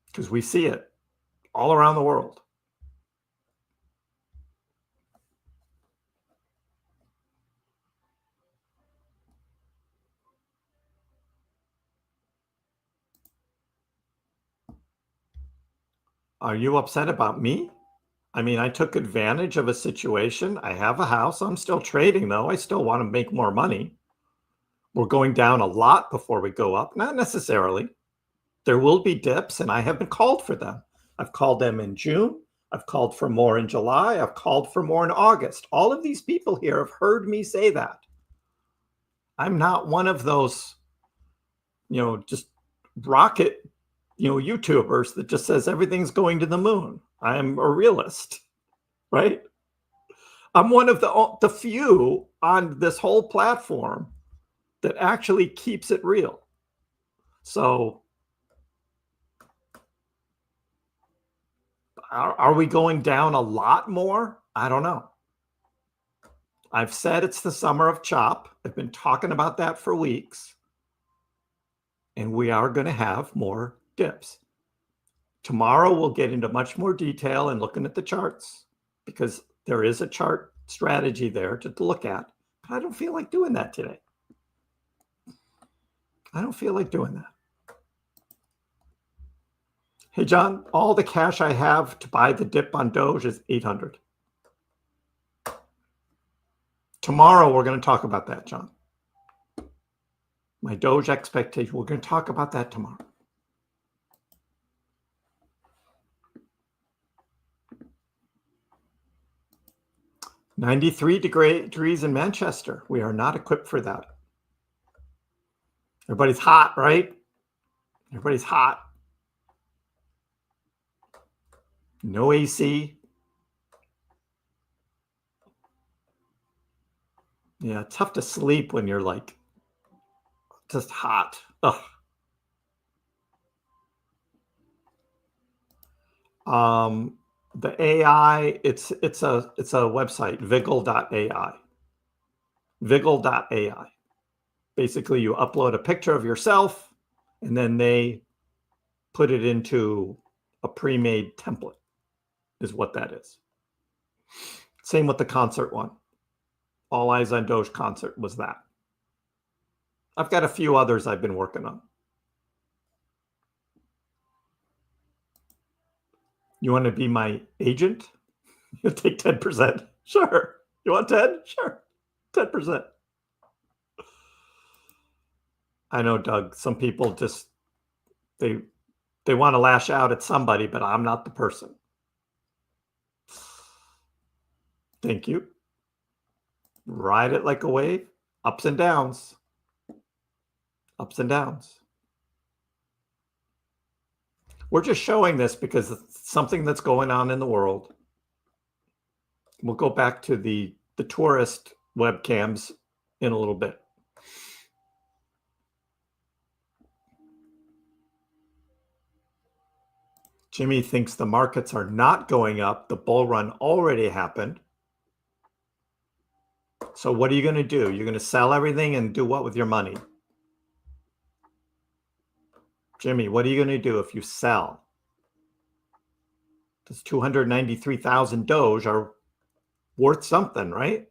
because we see it all around the world. Are you upset about me? I mean, I took advantage of a situation. I have a house. I'm still trading, though. I still want to make more money. We're going down a lot before we go up. Not necessarily. There will be dips, and I have been called for them. I've called them in June. I've called for more in July. I've called for more in August. All of these people here have heard me say that. I'm not one of those, just rocket, YouTubers that just says everything's going to the moon. I'm a realist, right? I'm one of the few on this whole platform that actually keeps it real. So are we going down a lot more? I don't know. I've said it's the summer of chop. I've been talking about that for weeks. And we are going to have more dips. Tomorrow we'll get into much more detail and looking at the charts, because there is a chart strategy there to look at. But I don't feel like doing that today. I don't feel like doing that. Hey, John, all the cash I have to buy the dip on Doge is 800. Tomorrow, we're going to talk about that, John. My Doge expectation, we're going to talk about that tomorrow. -93 degrees in Manchester. We are not equipped for that. Everybody's hot, right? Everybody's hot. No AC. Yeah, tough to sleep when you're like just hot. Ugh. The AI, it's a website, viggle.ai. Viggle.ai. Basically, you upload a picture of yourself, and then they put it into a pre-made template, is what that is. Same with the concert one. All Eyes on Doge concert was that. I've got a few others I've been working on. You want to be my agent? You'll take 10%. Sure. You want 10? Sure. 10%. I know, Doug, some people just, they want to lash out at somebody, but I'm not the person. Thank you. Ride it like a wave. Ups and downs. Ups and downs. We're just showing this because it's something that's going on in the world. We'll go back to the tourist webcams in a little bit. Jimmy thinks the markets are not going up. The bull run already happened. So what are you going to do? You're going to sell everything and do what with your money? Jimmy, what are you going to do if you sell? This 293,000 Doge are worth something, right?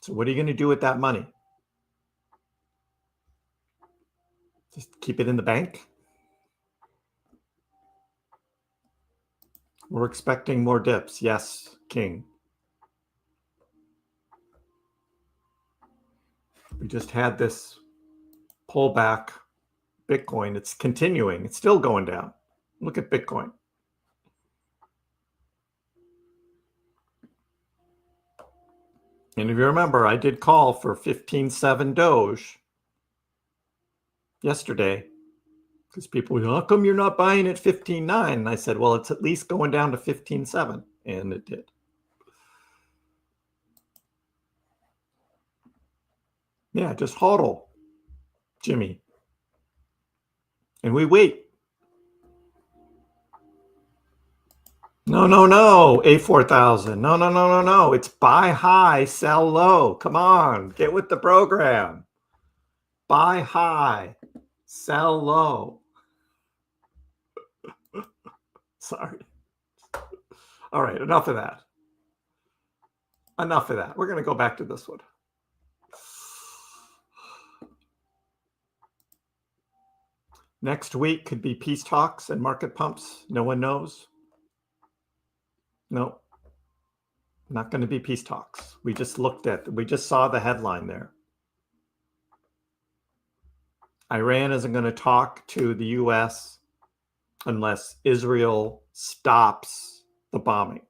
So what are you going to do with that money? Just keep it in the bank? We're expecting more dips. Yes, King. We just had this pullback. Bitcoin, it's continuing. It's still going down. Look at Bitcoin. And if you remember, I did call for 15.7 Doge yesterday because people were, how come you're not buying at 15.9? And I said, well, it's at least going down to 15.7. And it did. Yeah, just hodl, Jimmy. And we wait. No, A4000. No. It's buy high, sell low. Come on, get with the program. Buy high, sell low. Sorry. All right, enough of that. We're going to go back to this one. Next week could be peace talks and market pumps. No one knows. No, not going to be peace talks. We just saw the headline there. Iran isn't going to talk to the US unless Israel stops the bombing.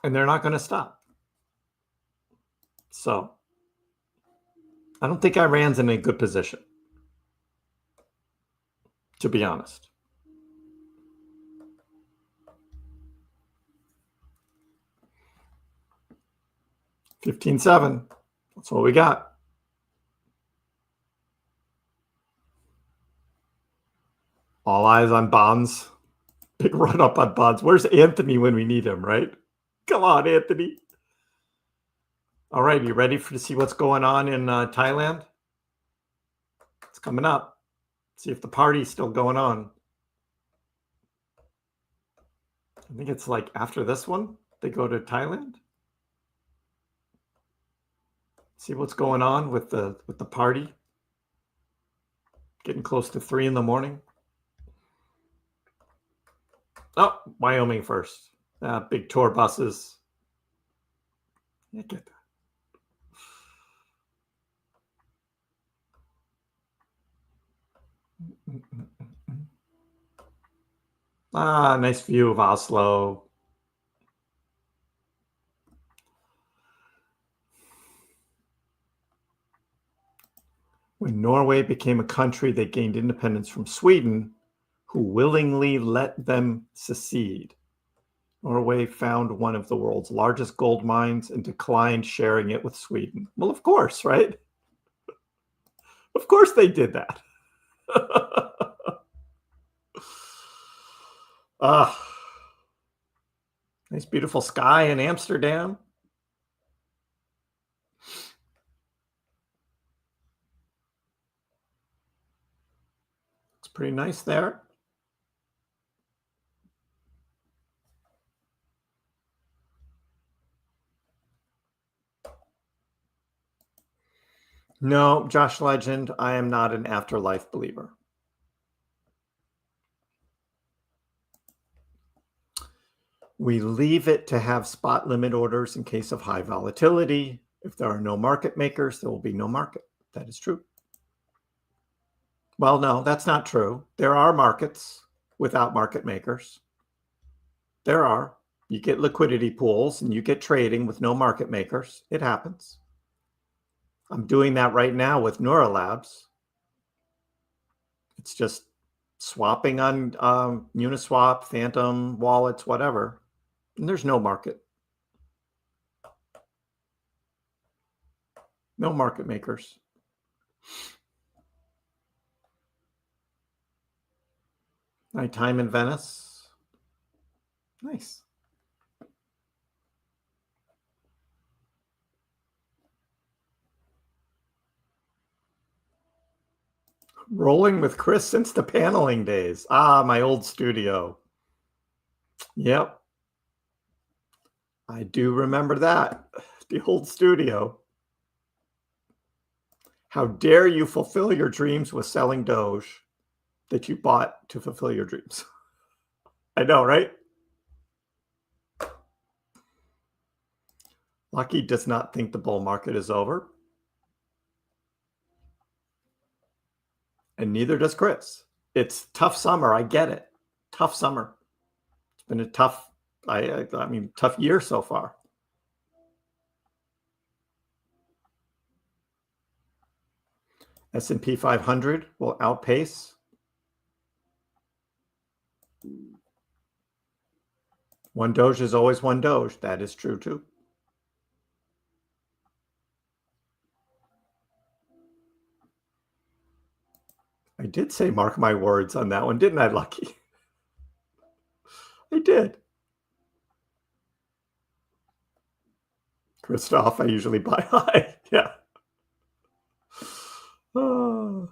And they're not going to stop. So I don't think Iran's in a good position, to be honest. $15.7. That's what we got. All eyes on bonds. Big run up on bonds. Where's Anthony when we need him, right? Come on, Anthony. All right, you ready to see what's going on in Thailand? It's coming up. See if the party's still going on. I think it's like after this one, they go to Thailand. See what's going on with the party. Getting close to 3 in the morning. Oh, Wyoming first. Big tour buses. Yeah, get that. Nice view of Oslo. When Norway became a country, they gained independence from Sweden, who willingly let them secede. Norway found one of the world's largest gold mines and declined sharing it with Sweden. Well, of course, right? Of course they did that. Nice, beautiful sky in Amsterdam. It's pretty nice there. No, Josh Legend, I am not an afterlife believer. We leave it to have spot limit orders in case of high volatility. If there are no market makers, there will be no market. That is true. Well, no, that's not true. There are markets without market makers. There are. You get liquidity pools and you get trading with no market makers. It happens. I'm doing that right now with Neuralabs. It's just swapping on Uniswap, Phantom, wallets, whatever. And there's no market. No market makers. Nighttime in Venice. Nice. Rolling with Kriss since the paneling days. My old studio. Yep. I do remember that. The old studio. How dare you fulfill your dreams with selling Doge that you bought to fulfill your dreams? I know, right? Lucky does not think the bull market is over. And neither does Kriss. It's tough summer. I get it. Tough summer. It's been a tough, tough year so far. S&P 500 will outpace. One Doge is always one Doge. That is true too. I did say mark my words on that one, didn't I, Lucky? I did. Christoph, I usually buy high. Yeah. Oh.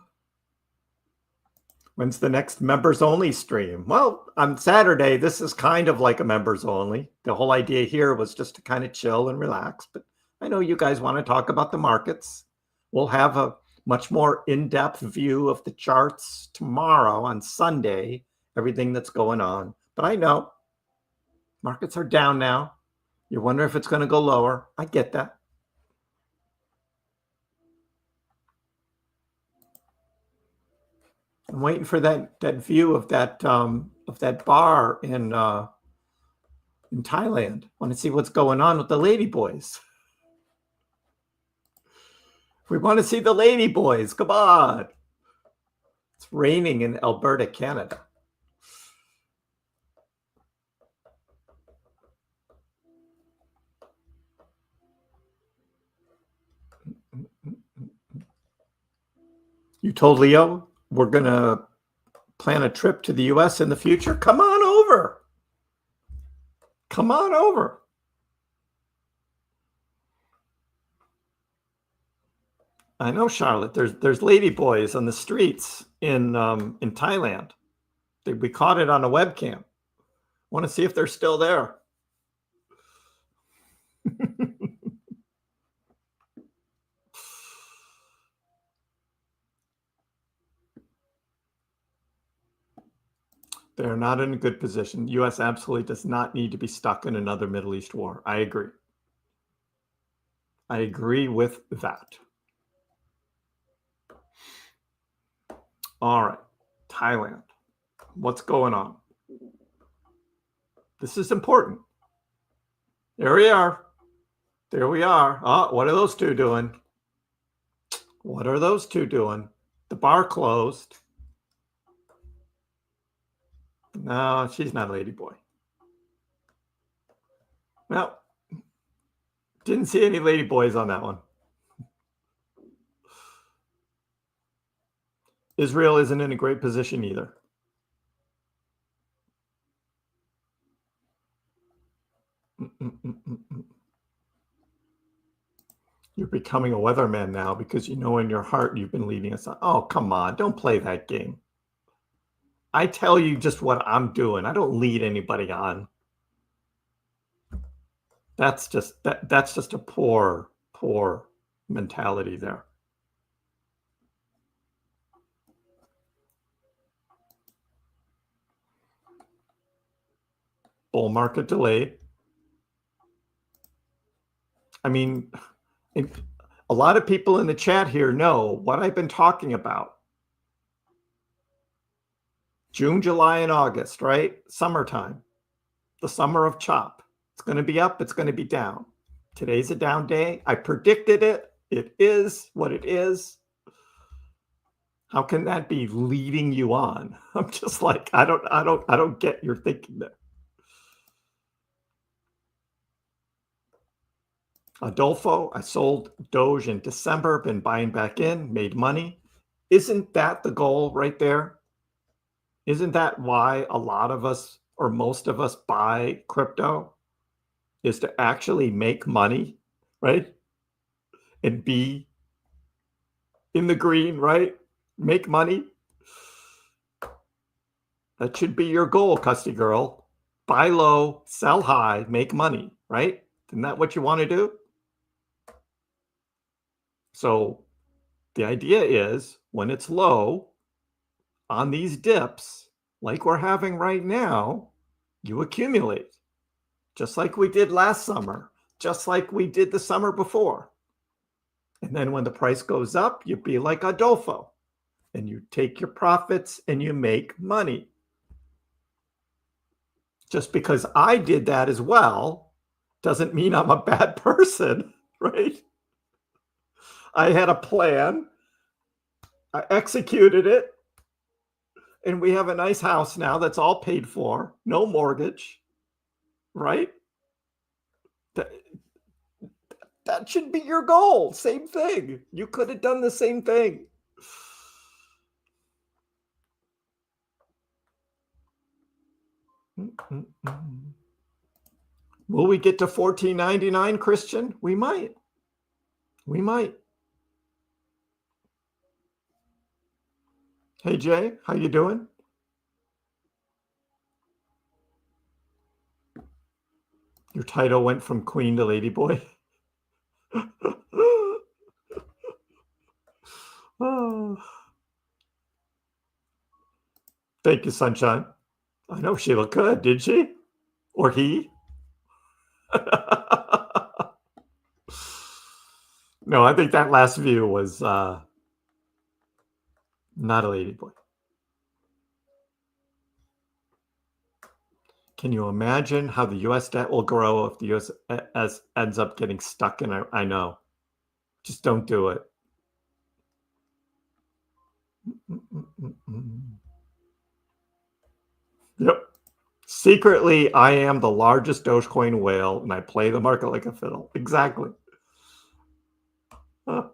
When's the next members only stream? Well, on Saturday, this is kind of like a members only. The whole idea here was just to kind of chill and relax. But I know you guys want to talk about the markets. We'll have a much more in-depth view of the charts tomorrow on Sunday, everything that's going on. But I know markets are down now. You wonder if it's going to go lower. I get that. I'm waiting for that view of that bar in Thailand. Want to see what's going on with the lady boys. We want to see the lady boys. Come on. It's raining in Alberta, Canada. You told Leo we're going to plan a trip to the US in the future. Come on over. Come on over. I know, Charlotte. There's lady boys on the streets in Thailand. We caught it on a webcam. Want to see if they're still there. They're not in a good position. The U.S. absolutely does not need to be stuck in another Middle East war. I agree. I agree with that. All right, Thailand. What's going on? This is important. There we are. There we are. Oh, what are those two doing? What are those two doing? The bar closed. No, she's not a ladyboy. No, didn't see any ladyboys on that one. Israel isn't in a great position either. You're becoming a weatherman now because you know in your heart you've been leading us on. Oh, come on. Don't play that game. I tell you just what I'm doing. I don't lead anybody on. That's just a poor mentality there. Bull market delayed. I mean, a lot of people in the chat here know what I've been talking about. June, July, and August, right? Summertime, the summer of chop. It's going to be up. It's going to be down. Today's a down day. I predicted it. It is what it is. How can that be leading you on? I'm just like, I don't get your thinking there. Adolfo, I sold Doge in December, been buying back in, made money. Isn't that the goal right there? Isn't that why a lot of us or most of us buy crypto? Is to actually make money, right? And be in the green, right? Make money. That should be your goal, Custy Girl. Buy low, sell high, make money, right? Isn't that what you want to do? So the idea is when it's low on these dips, like we're having right now, you accumulate. Just like we did last summer, just like we did the summer before. And then when the price goes up, you be like Adolfo and you take your profits and you make money. Just because I did that as well doesn't mean I'm a bad person, right? I had a plan, I executed it, and we have a nice house now that's all paid for, no mortgage, right? That should be your goal. Same thing. You could have done the same thing. Will we get to $14.99, Christian? We might. We might. Hey, Jay, how you doing? Your title went from queen to ladyboy. Oh. Thank you, sunshine. I know she looked good, did she? Or he? No, I think that last view was not a ladyboy. Can you imagine how the U.S. debt will grow if the U.S. ends up getting stuck in it? I know. Just don't do it. Yep. Secretly, I am the largest Dogecoin whale, and I play the market like a fiddle. Exactly. Oh,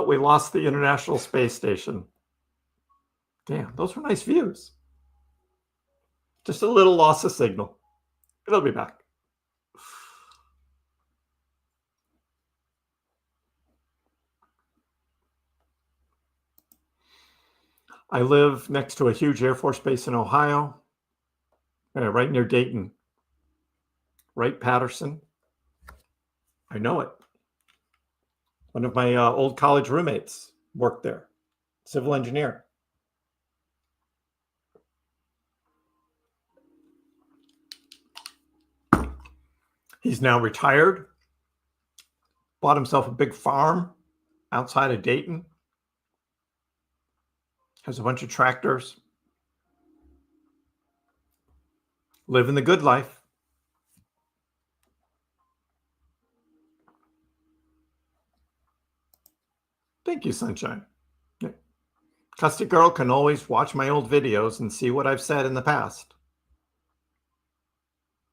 we lost the International Space Station. Damn, those were nice views. Just a little loss of signal. It'll be back. I live next to a huge Air Force base in Ohio, right near Dayton. Right, Patterson? I know it. One of my old college roommates worked there, civil engineer. He's now retired, bought himself a big farm outside of Dayton, has a bunch of tractors, living the good life. Thank you, sunshine. Custody girl can always watch my old videos and see what I've said in the past.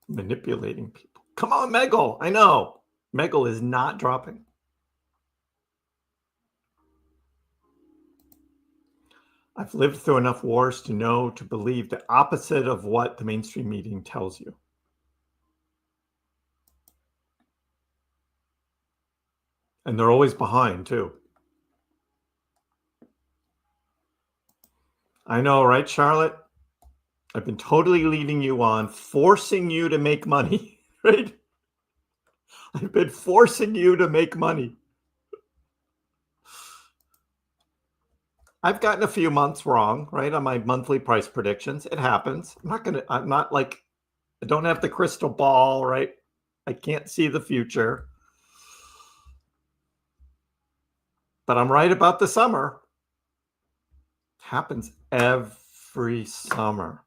Manipulating people. Come on, Megal. I know. Megal is not dropping. I've lived through enough wars to know, to believe the opposite of what the mainstream media tells you. And they're always behind, too. I know, right, Charlotte? I've been totally leading you on, forcing you to make money, right? I've been forcing you to make money. I've gotten a few months wrong, right, on my monthly price predictions. It happens. I'm not like, I don't have the crystal ball, right? I can't see the future. But I'm right about the summer. It happens every summer.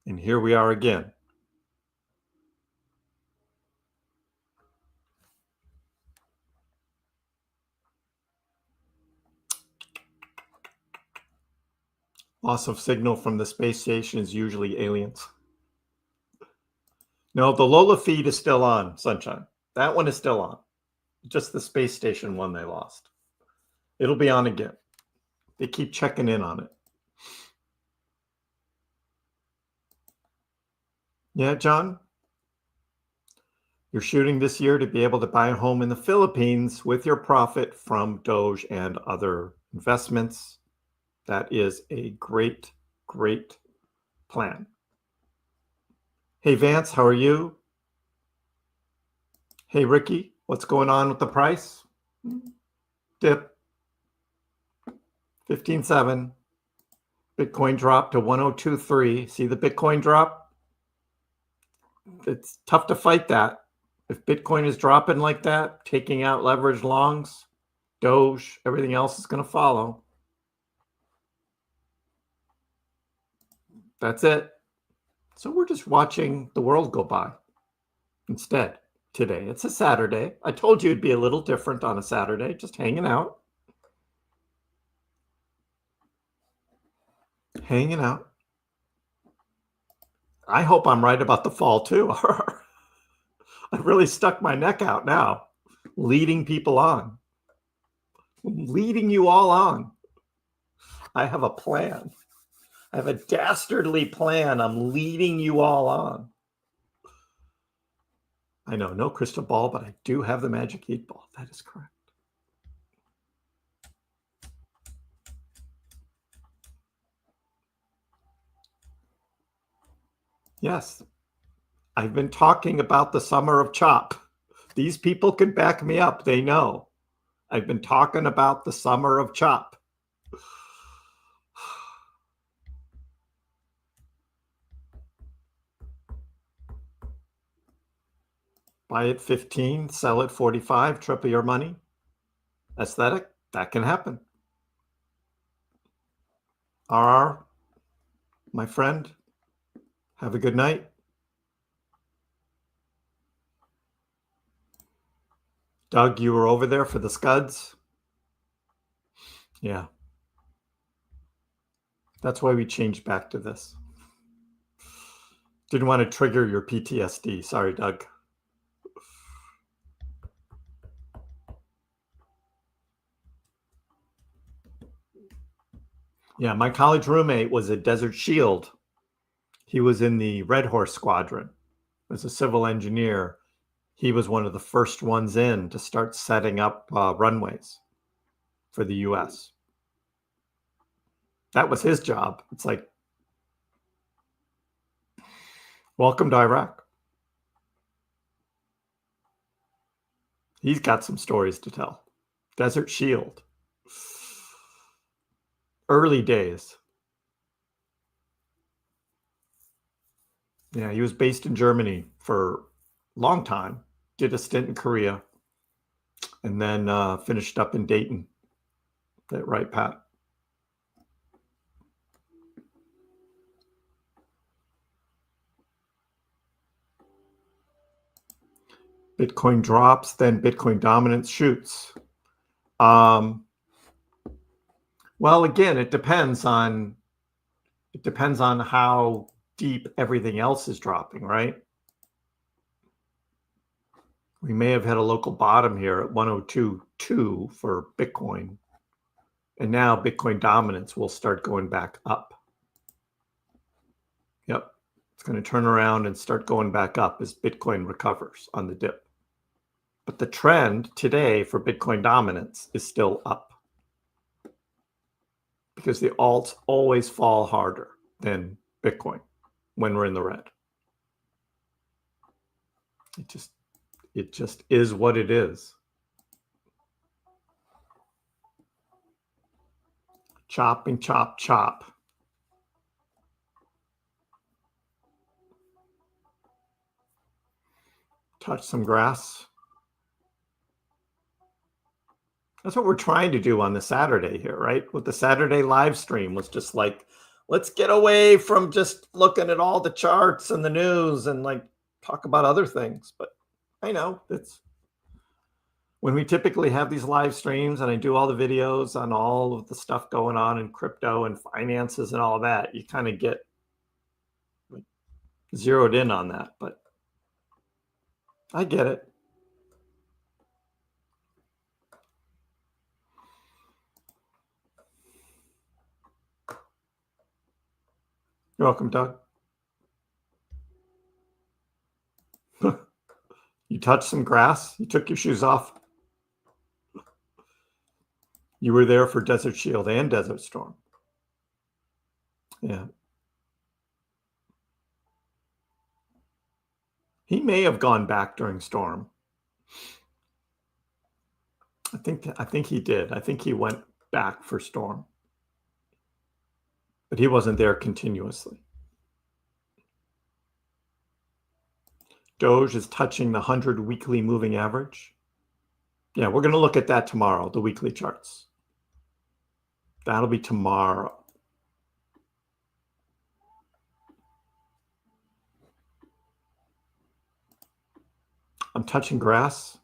And here we are again. Loss of signal from the space station is usually aliens. No, the Lola feed is still on, sunshine. That one is still on. Just the space station one they lost. It'll be on again. They keep checking in on it. Yeah, John? You're shooting this year to be able to buy a home in the Philippines with your profit from Doge and other investments. That is a great, great plan. Hey, Vance, how are you? Hey, Ricky, what's going on with the price? Dip. 15.7. Bitcoin dropped to 1023. See the Bitcoin drop? it's tough to fight that. If Bitcoin is dropping like that, taking out leverage longs, Doge, everything else is going to follow. That's it. So we're just watching the world go by instead today. It's a Saturday. I told you it'd be a little different on a Saturday, just hanging out. Hanging out. I hope I'm right about the fall too. I really stuck my neck out now, leading people on. Leading you all on. I have a plan. I have a dastardly plan. I'm leading you all on. I know, no crystal ball, but I do have the magic 8-ball. That is correct. Yes. I've been talking about the summer of chop. These people can back me up. They know. I've been talking about the summer of chop. Buy at 15, sell at 45, triple your money. Aesthetic, that can happen. RR, my friend, have a good night. Doug, you were over there for the scuds? Yeah. That's why we changed back to this. Didn't want to trigger your PTSD. Sorry, Doug. Yeah, my college roommate was a Desert Shield. He was in the Red Horse Squadron. As a civil engineer, he was one of the first ones in to start setting up runways for the U.S. That was his job. It's like, welcome to Iraq. He's got some stories to tell. Desert Shield. Early days. Yeah, he was based in Germany for a long time. Did a stint in Korea. And then finished up in Dayton. That right, Pat? Bitcoin drops, then Bitcoin dominance shoots. Well, again, it depends on how deep everything else is dropping, right? We may have had a local bottom here at 102.2 for Bitcoin. And now Bitcoin dominance will start going back up. Yep. It's going to turn around and start going back up as Bitcoin recovers on the dip. But the trend today for Bitcoin dominance is still up. Because the alts always fall harder than Bitcoin when we're in the red. It just is what it is. Chop and chop, chop. Touch some grass. That's what we're trying to do on the Saturday here, right? With the Saturday live stream was just like, let's get away from just looking at all the charts and the news and like talk about other things. But I know it's when we typically have these live streams and I do all the videos on all of the stuff going on in crypto and finances and all of that, you kind of get zeroed in on that. But I get it. You're welcome, Doug. You touched some grass. You took your shoes off. You were there for Desert Shield and Desert Storm. Yeah. He may have gone back during Storm. I think he did. I think he went back for Storm. But he wasn't there continuously. Doge is touching the 100 weekly moving average. Yeah, we're going to look at that tomorrow, the weekly charts. That'll be tomorrow. I'm touching grass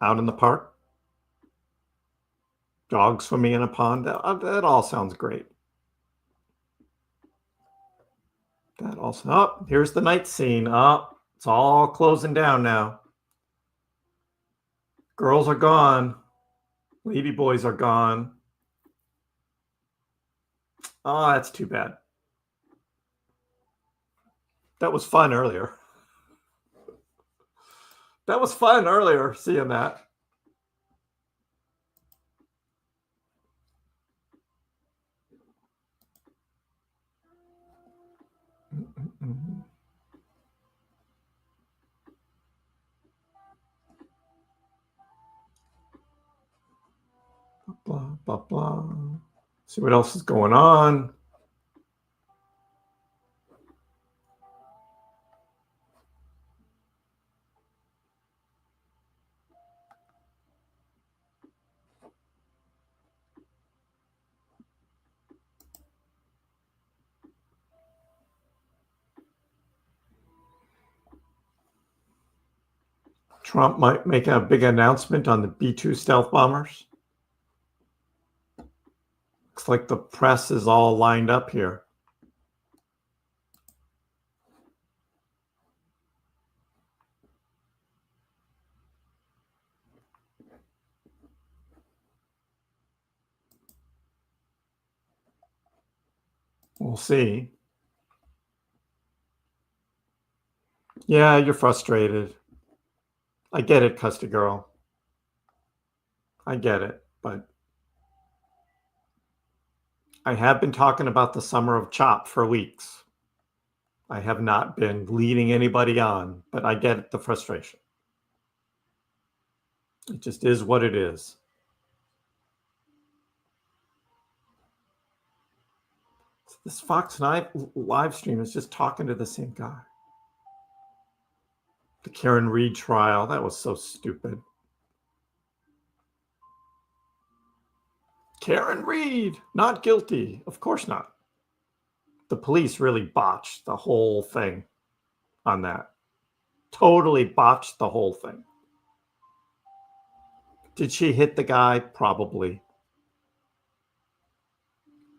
out in the park. Dogs swimming in a pond. That all sounds great. That also. Oh, here's the night scene. Oh, it's all closing down now. Girls are gone. Lady boys are gone. Oh, that's too bad. That was fun earlier. That was fun earlier, seeing that. Blah, blah, blah. See what else is going on. Trump might make a big announcement on the B-2 stealth bombers. Looks like the press is all lined up here. We'll see. Yeah, you're frustrated. I get it, Custody Girl. I get it, but I have been talking about the summer of chop for weeks. I have not been leading anybody on, but I get the frustration. It just is what it is. This Fox 9 live stream is just talking to the same guy. The Karen Reed trial, that was so stupid. Karen Reed, not guilty. Of course not. The police really botched the whole thing on that. Totally botched the whole thing. Did she hit the guy? Probably.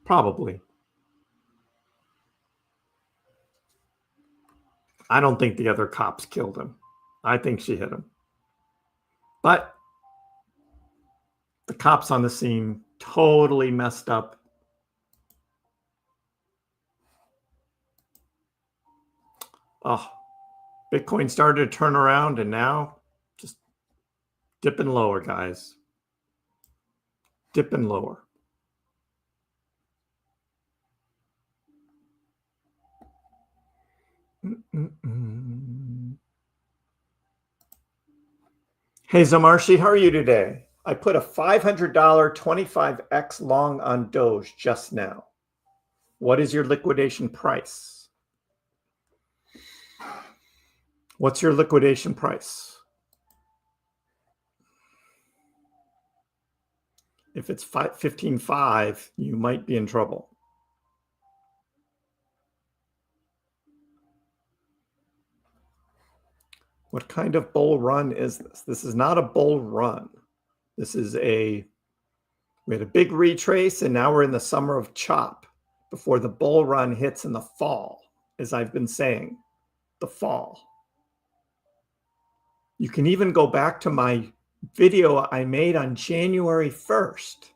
Probably. I don't think the other cops killed him. I think she hit him. But the cops on the scene totally messed up. Oh, Bitcoin started to turn around and now just dipping lower, guys. Dipping lower. Hey, Zamarshi, how are you today? I put a $500 25x long on Doge just now. What is your liquidation price? What's your liquidation price? If it's 15.5, you might be in trouble. What kind of bull run is this? This is not a bull run. This is we had a big retrace and now we're in the summer of chop before the bull run hits in the fall, as I've been saying, the fall. You can even go back to my video I made on January 1st.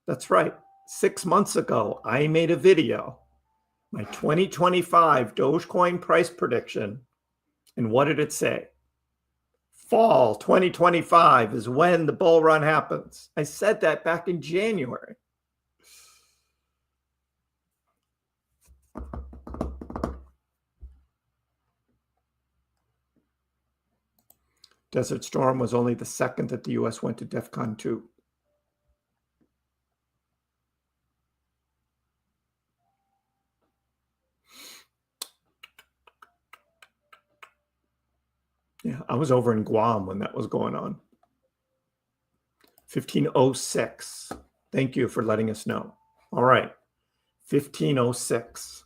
That's right. 6 months ago, I made a video, my 2025 Dogecoin price prediction. And what did it say? Fall 2025 is when the bull run happens. I said that back in January. Desert Storm was only the second that the US went to DEFCON 2. Yeah, I was over in Guam when that was going on. 1506. Thank you for letting us know. All right. 1506.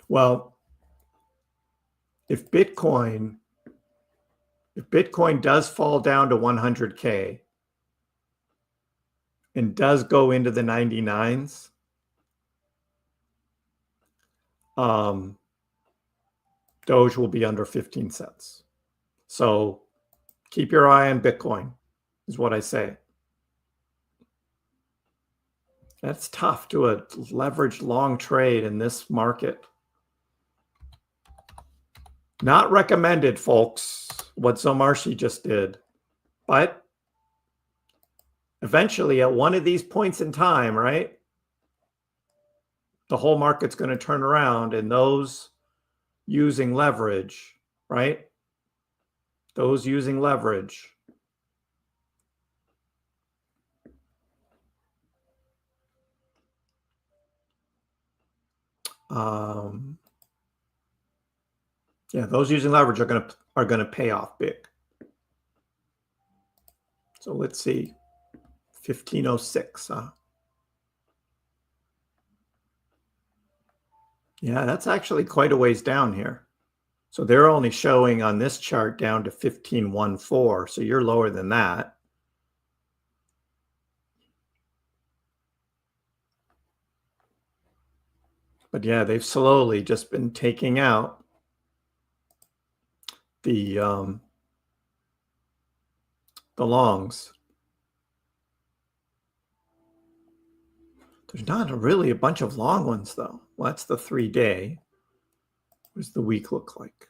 Well, if Bitcoin does fall down to 100K and does go into the 99s, Doge will be under 15 cents. So keep your eye on Bitcoin, is what I say. That's tough to a leveraged long trade in this market. Not recommended, folks, what Zomarshi just did. But eventually, at one of these points in time, right, the whole market's going to turn around, and those using leverage, right, those using leverage yeah, those using leverage are going to pay off big. So let's see, 1506, huh? Yeah, that's actually quite a ways down here. So they're only showing on this chart down to 1514. So you're lower than that. But yeah, they've slowly just been taking out the longs. There's not really a bunch of long ones, though. Well, that's the 3-day. What does the week look like?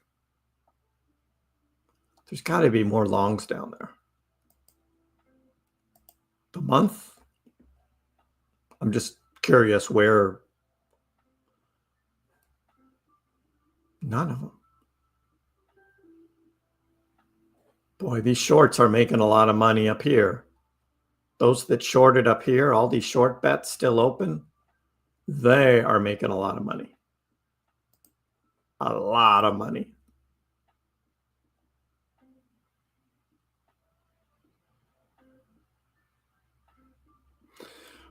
There's got to be more longs down there. The month? I'm just curious where. None of them. Boy, these shorts are making a lot of money up here. Those that shorted up here, all these short bets still open, they are making a lot of money. A lot of money.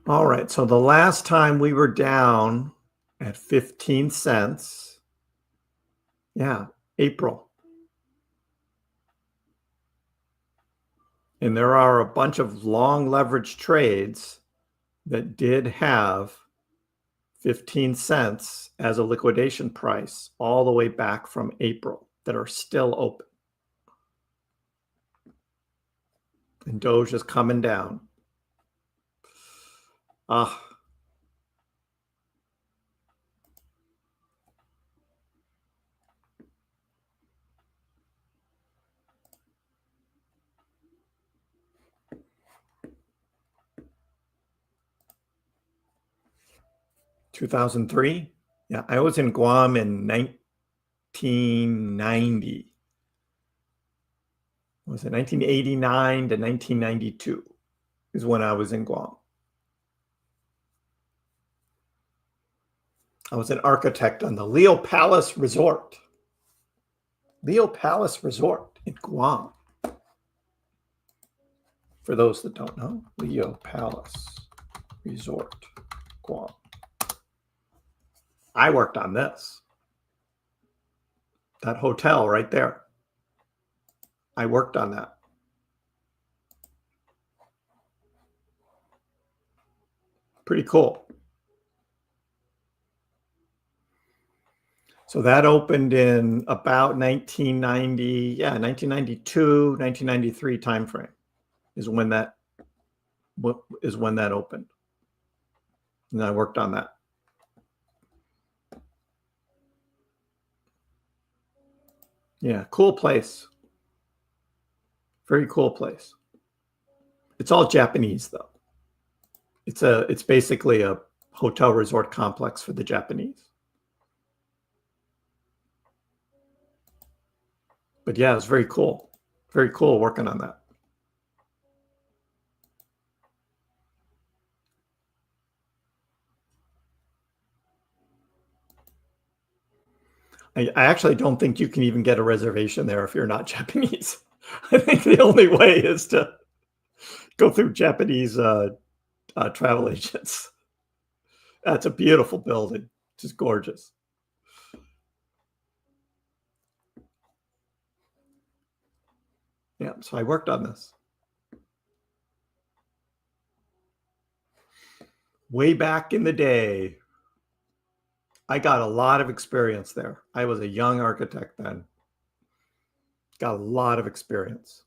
All right, so the last time we were down at 15 cents, yeah, April. And there are a bunch of long leverage trades that did have 15 cents as a liquidation price all the way back from April that are still open. And Doge is coming down. 2003? Yeah, I was in Guam in 1990. Was it 1989 to 1992 is when I was in Guam. I was an architect on the Leo Palace Resort. Leo Palace Resort in Guam. For those that don't know, Leo Palace Resort, Guam. I worked on this. That hotel right there. I worked on that. Pretty cool. So that opened in about 1990, 1992, 1993 timeframe is when that opened. And I worked on that. Yeah, cool place. Very cool place. It's all Japanese though. It's basically a hotel resort complex for the Japanese. But yeah, it's very cool. Very cool working on that. I actually don't think you can even get a reservation there if you're not Japanese. I think the only way is to go through Japanese travel agents. That's a beautiful building, just gorgeous. Yeah, so I worked on this way back in the day. I got a lot of experience there. I was a young architect then. Got a lot of experience.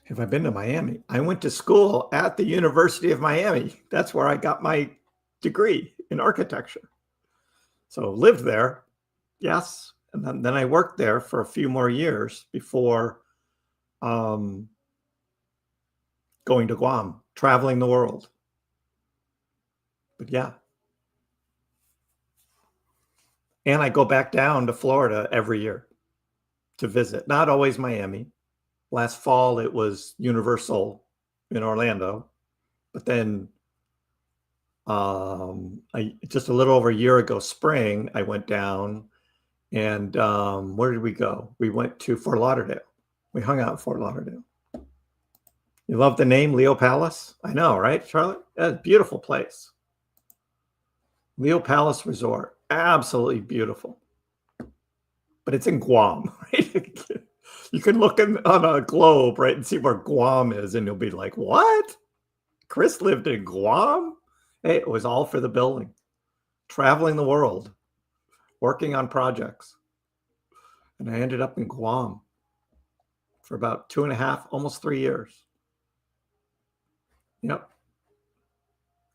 Have I been to Miami? I went to school at the University of Miami. That's where I got my degree in architecture. So lived there, yes. And then I worked there for a few more years before going to Guam, traveling the world. But yeah. And I go back down to Florida every year to visit. Not always Miami. Last fall, it was Universal in Orlando. But then just a little over a year ago, spring, I went down. And where did we go? We went to Fort Lauderdale. We hung out in Fort Lauderdale. You love the name Leo Palace? I know, right, Charlotte? That's a beautiful place. Leo Palace Resort. Absolutely beautiful. But it's in Guam, right? You can look on a globe, right, and see where Guam is, and you'll be like, what? Kriss lived in Guam? Hey, it was all for the building. Traveling the world, working on projects. And I ended up in Guam for about 2.5, almost 3 years. Yep.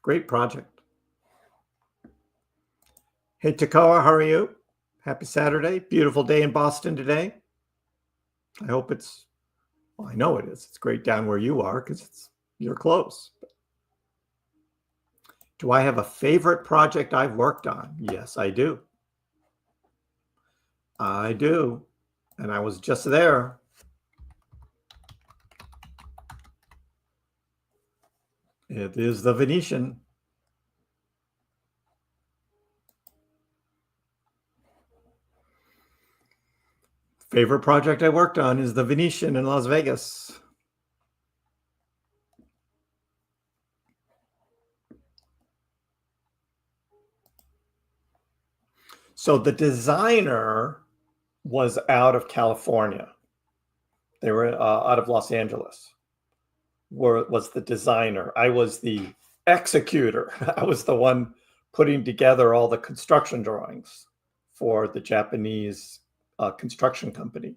Great project. Hey, Takoa, how are you? Happy Saturday. Beautiful day in Boston today. I hope it's, well, I know it is. It's great down where you are because you're close. Do I have a favorite project I've worked on? Yes, I do. I do. And I was just there. It is the Venetian. Favorite project I worked on is the Venetian in Las Vegas. So the designer was out of California. They were out of Los Angeles. Was the designer. I was the executor. I was the one putting together all the construction drawings for the Japanese construction company.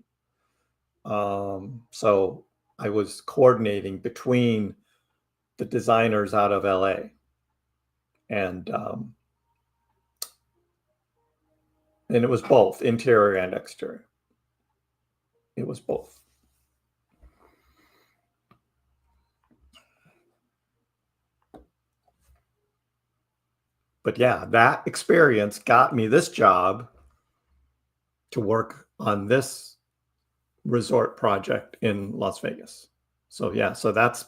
So I was coordinating between the designers out of LA and it was both interior and exterior. It was both. But yeah, that experience got me this job to work on this resort project in Las Vegas. So yeah, so that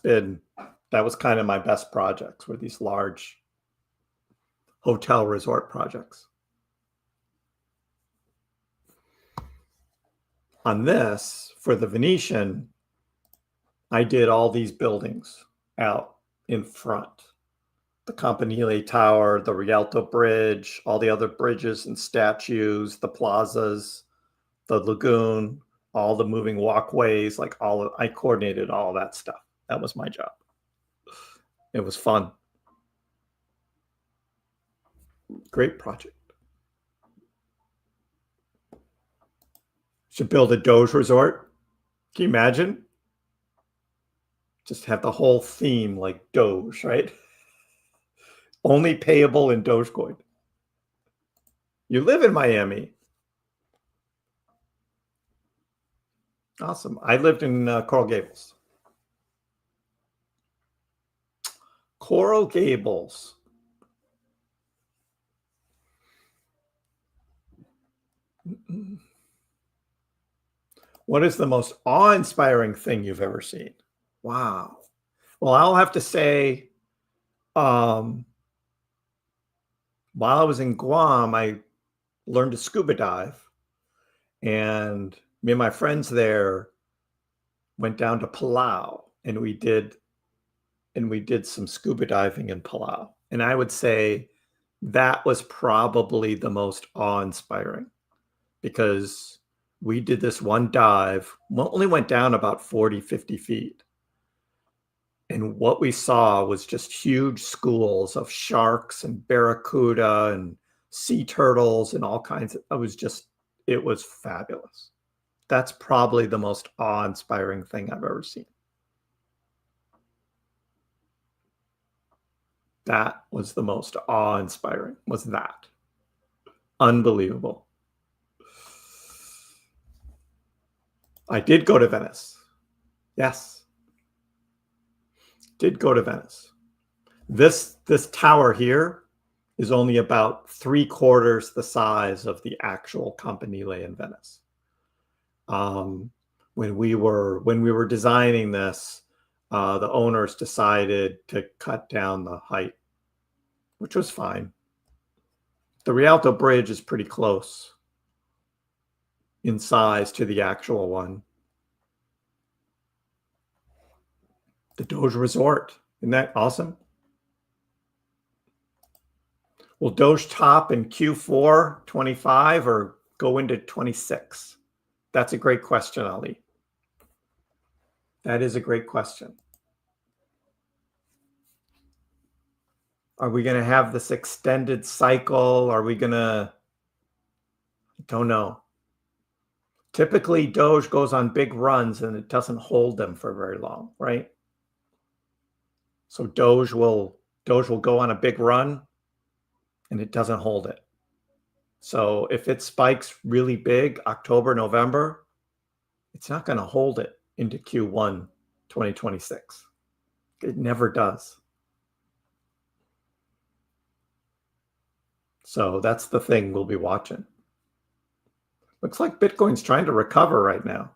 was kind of my best projects, were these large hotel resort projects. On this, for the Venetian, I did all these buildings out in front. The Campanile Tower, the Rialto Bridge, all the other bridges and statues, the plazas, the lagoon, all the moving walkways, I coordinated all that stuff. That was my job. It was fun. Great project. Should build a Doge resort. Can you imagine? Just have the whole theme like Doge, right? Only payable in Dogecoin. You live in Miami. Awesome. I lived in Coral Gables. Coral Gables. What is the most awe-inspiring thing you've ever seen? Wow. Well, I'll have to say, while I was in Guam, I learned to scuba dive, and me and my friends there went down to Palau, and we did some scuba diving in Palau. And I would say that was probably the most awe-inspiring, because we did this one dive, only went down about 40, 50 feet. And what we saw was just huge schools of sharks and barracuda and sea turtles and all kinds of, it was fabulous. That's probably the most awe-inspiring thing I've ever seen. That was the most awe-inspiring, was that. Unbelievable. I did go to Venice. Yes. Did go to Venice. This tower here is only about 3/4 the size of the actual Campanile in Venice. When we were designing this, the owners decided to cut down the height, which was fine. The Rialto Bridge is pretty close in size to the actual one. The Doge Resort, isn't that awesome? Will Doge top in Q4 25 or go into 26? That's a great question, Ali. That is a great question. Are we going to have this extended cycle? Are we going to? Don't know. Typically, Doge goes on big runs and it doesn't hold them for very long, right? So Doge will go on a big run and it doesn't hold it. So if it spikes really big, October, November, it's not going to hold it into Q1 2026. It never does. So that's the thing we'll be watching. Looks like Bitcoin's trying to recover right now.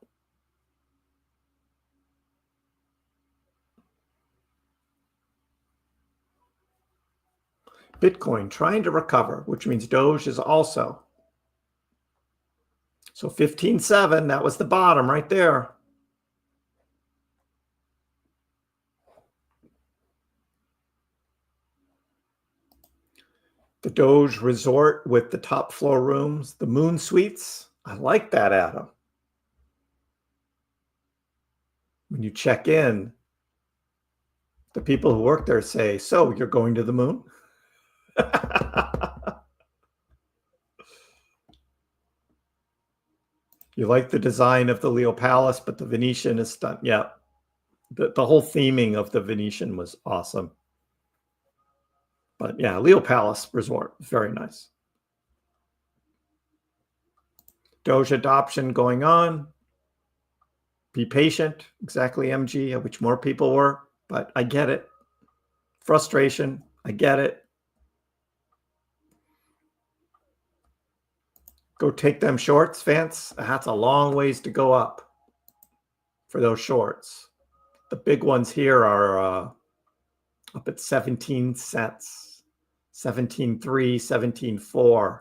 Bitcoin trying to recover, which means Doge is also. So 15.7, that was the bottom right there. The Doge Resort with the top floor rooms, the Moon Suites. I like that, Adam. When you check in, the people who work there say, "So you're going to the moon?" You like the design of the Leo Palace, but the Venetian is done. Yeah. The whole theming of the Venetian was awesome. But yeah, Leo Palace Resort, very nice. Doge adoption going on. Be patient. Exactly, MG, I wish more people were, but I get it. Frustration, I get it. Go take them shorts, Vance. That's a long ways to go up for those shorts. The big ones here are up at 17 cents, 17.3, 17.4.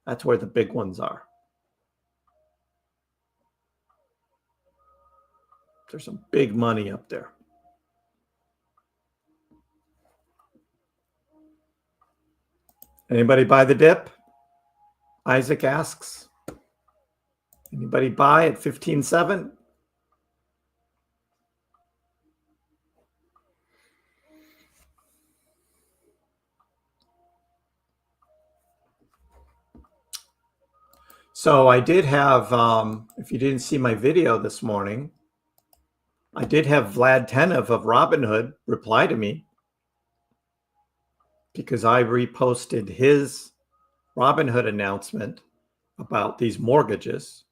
That's where the big ones are. There's some big money up there. Anybody buy the dip? Isaac asks. Anybody buy at 15.7? So I did have, if you didn't see my video this morning, I did have Vlad Tenev of Robinhood reply to me because I reposted his Robinhood announcement about these mortgages.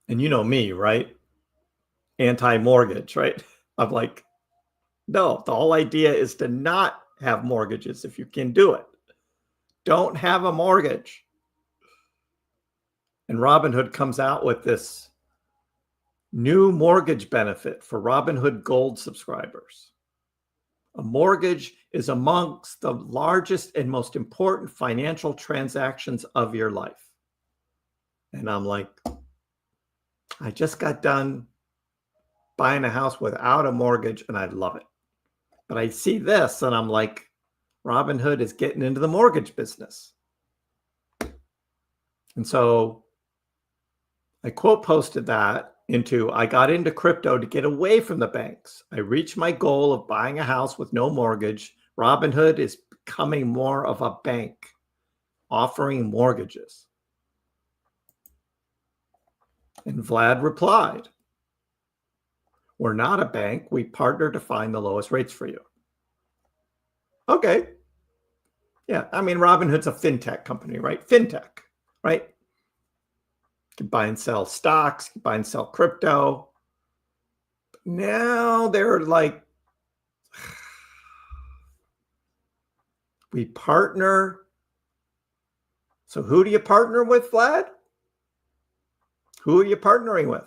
And you know me, right? Anti-mortgage, right? I'm like, no, the whole idea is to not have mortgages if you can do it. Don't have a mortgage. And Robinhood comes out with this New mortgage benefit for Robinhood Gold subscribers. A mortgage is amongst the largest and most important financial transactions of your life. And I'm like, I just got done buying a house without a mortgage and I love it. But I see this and I'm like, Robinhood is getting into the mortgage business. And so I quote posted that into, I got into crypto to get away from the banks. I reached my goal of buying a house with no mortgage. Robinhood is becoming more of a bank, offering mortgages. And Vlad replied, we're not a bank. We partner to find the lowest rates for you. Okay. Yeah. I mean, Robinhood's a fintech company, right? Fintech, right? You can buy and sell stocks, you can buy and sell crypto. Now they're like, we partner. So who do you partner with, Vlad? Who are you partnering with?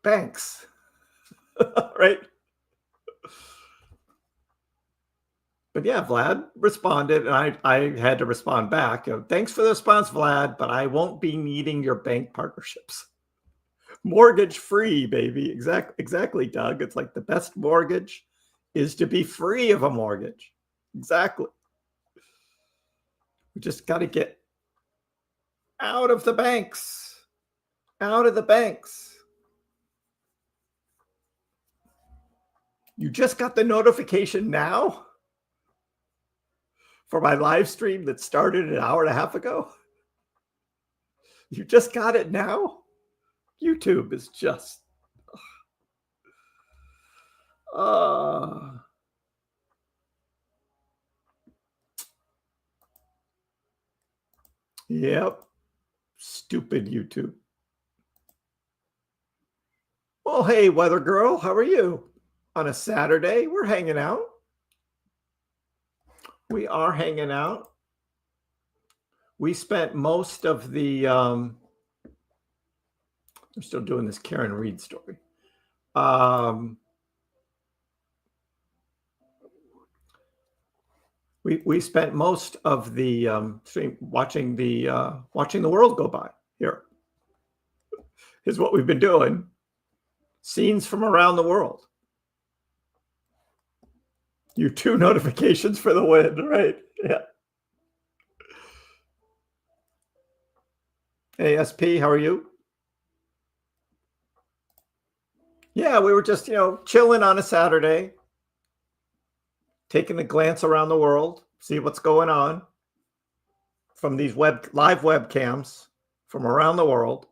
Banks, right? But yeah, Vlad responded, and I had to respond back. Thanks for the response, Vlad, but I won't be needing your bank partnerships. Mortgage free, baby. Exactly, Doug. It's like the best mortgage is to be free of a mortgage. Exactly. We just got to get out of the banks. Out of the banks. You just got the notification now for my live stream that started an hour and a half ago. You just got it now? YouTube is just... Yep. Stupid YouTube. Well, hey, weather girl, how are you? On a Saturday, we're hanging out. We are hanging out. We spent most of the... we're still doing this Karen Reed story. We spent most of the stream watching the world go by. Here is what we've been doing. Scenes from around the world. You 2 notifications for the win, right? Yeah. Hey, SP, how are you? Yeah, we were just, chilling on a Saturday, taking a glance around the world, see what's going on from these live webcams from around the world.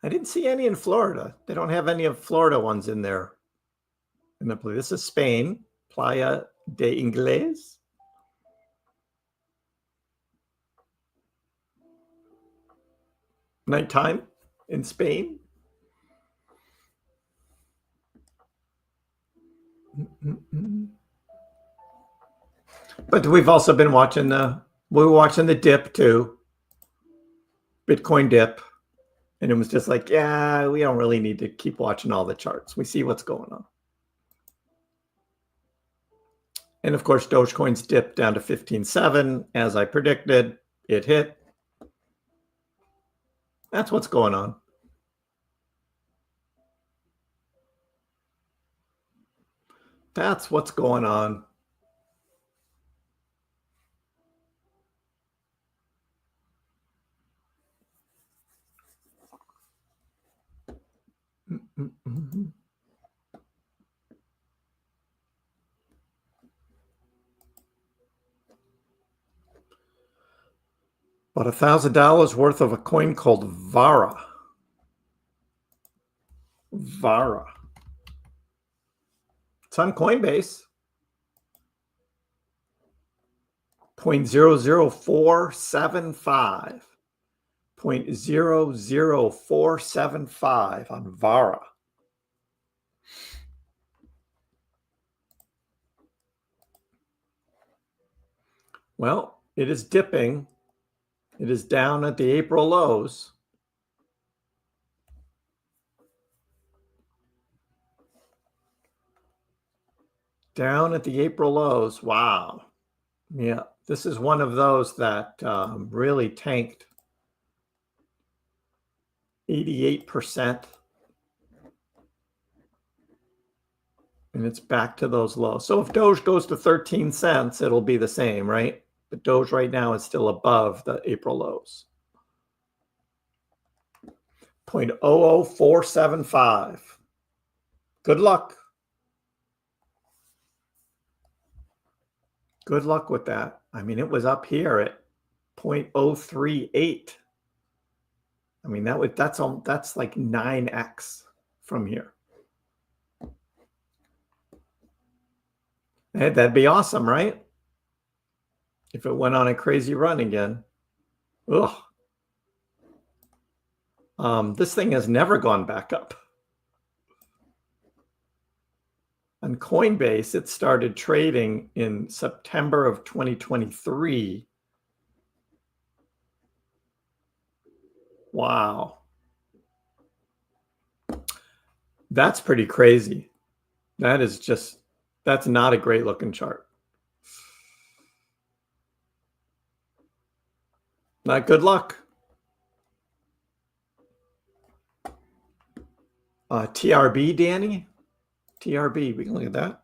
I didn't see any in Florida. They don't have any of Florida ones in there. And this is Spain, Playa de Ingles. Nighttime in Spain. But we've also been watching the dip too. Bitcoin dip. And it was just like, yeah, we don't really need to keep watching all the charts. We see what's going on. And of course, Dogecoin's dipped down to 15.7. As I predicted, it hit. That's what's going on. That's what's going on. About $1,000 worth of a coin called Vara. Vara. It's on Coinbase. 0.00475. 0.00475 on Vara. Well, it is dipping. It is down at the April lows. Down at the April lows. Wow. Yeah, this is one of those that really tanked 88%. And it's back to those lows. So if Doge goes to 13 cents, it'll be the same, right? But Doge right now is still above the April lows. 0.00475. Good luck. Good luck with that. I mean, it was up here at 0.038. I mean, that's like 9x from here. Hey, that'd be awesome, right? If it went on a crazy run again. Ugh. This thing has never gone back up. On Coinbase, it started trading in September of 2023. Wow. That's pretty crazy. That's not a great looking chart. Not good luck. TRB, Danny? TRB, we can look at that.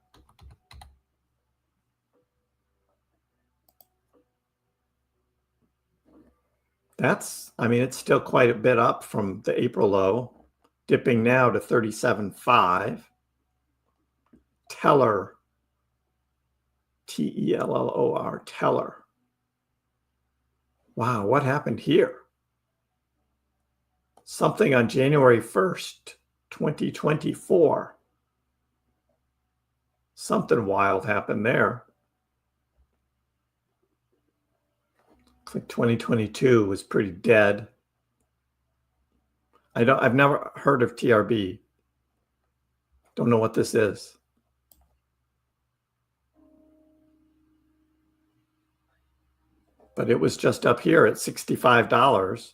It's still quite a bit up from the April low, dipping now to 37.5. Teller, Tellor, Teller. Wow, what happened here? Something on January 1st, 2024. Something wild happened there. Looks like 2022 was pretty dead. I've never heard of TRB. Don't know what this is. But it was just up here at $65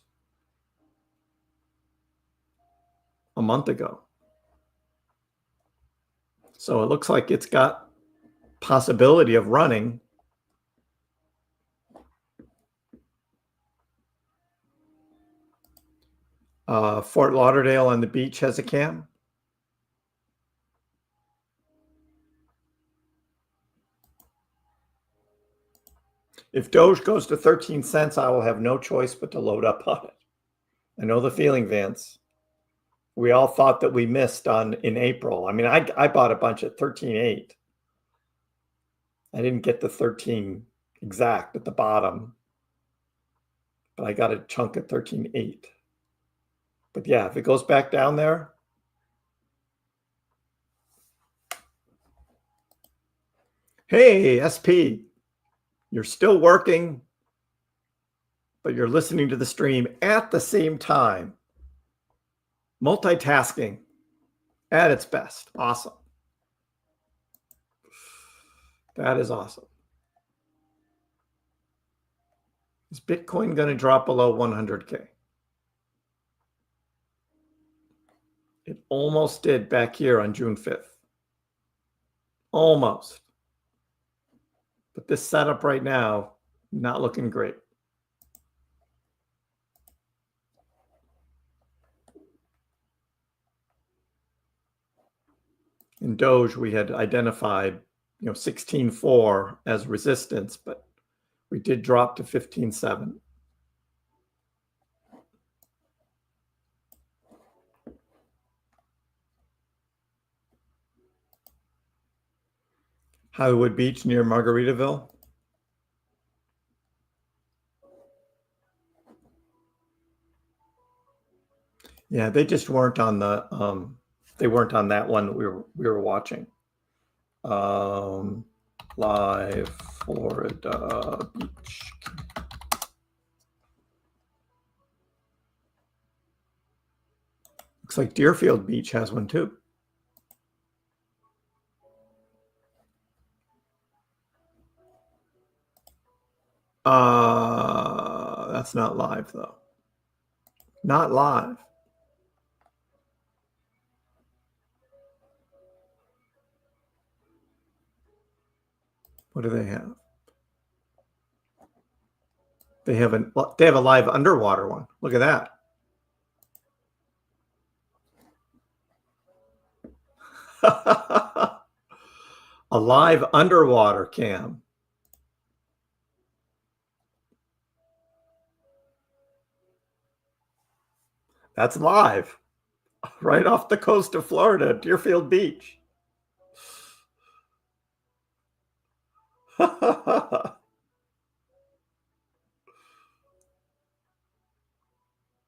a month ago. So it looks like it's got possibility of running. Fort Lauderdale on the beach has a cam. If Doge goes to 13 cents, I will have no choice but to load up on it. I know the feeling, Vance. We all thought that we missed in April. I mean, I bought a bunch at 13.8. I didn't get the 13 exact at the bottom, but I got a chunk at 13.8. But yeah, if it goes back down there, hey, SP, you're still working, but you're listening to the stream at the same time. Multitasking at its best. Awesome. That is awesome. Is Bitcoin going to drop below 100K? It almost did back here on June 5th. Almost. But this setup right now, not looking great. In Doge, we had identified 16.4 as resistance, but we did drop to 15.7. Hollywood Beach near Margaritaville. Yeah, they just weren't on the they weren't on that one that we were watching. Live Florida Beach. Looks like Deerfield Beach has one too. That's not live, though. Not live. What do they have? They have a live underwater one. Look at that. A live underwater cam. That's live. Right off the coast of Florida, Deerfield Beach.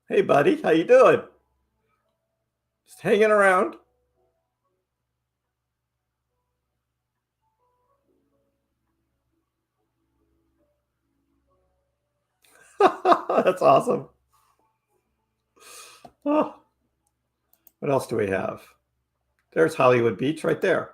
Hey, buddy, how you doing? Just hanging around. That's awesome. Oh, what else do we have? There's Hollywood Beach right there.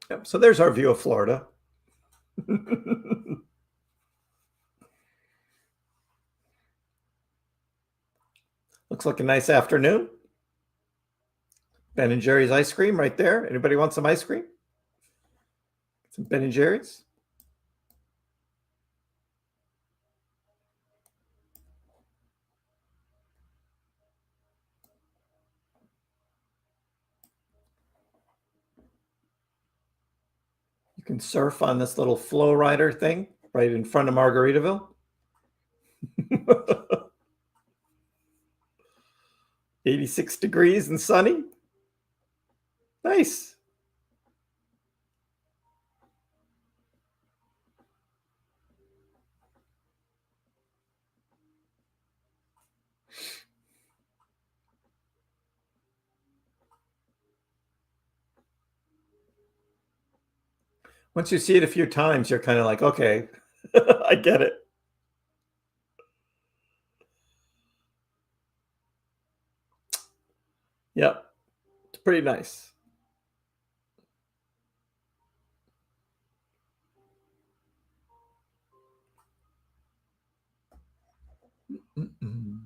Yep, so there's our view of Florida. Looks like a nice afternoon. Ben and Jerry's ice cream right there. Anybody want some ice cream? Some Ben and Jerry's? You can surf on this little flow rider thing right in front of Margaritaville. 86 degrees and sunny. Nice. Once you see it a few times, you're kind of like, okay, I get it. Yep, it's pretty nice. Mm-mm.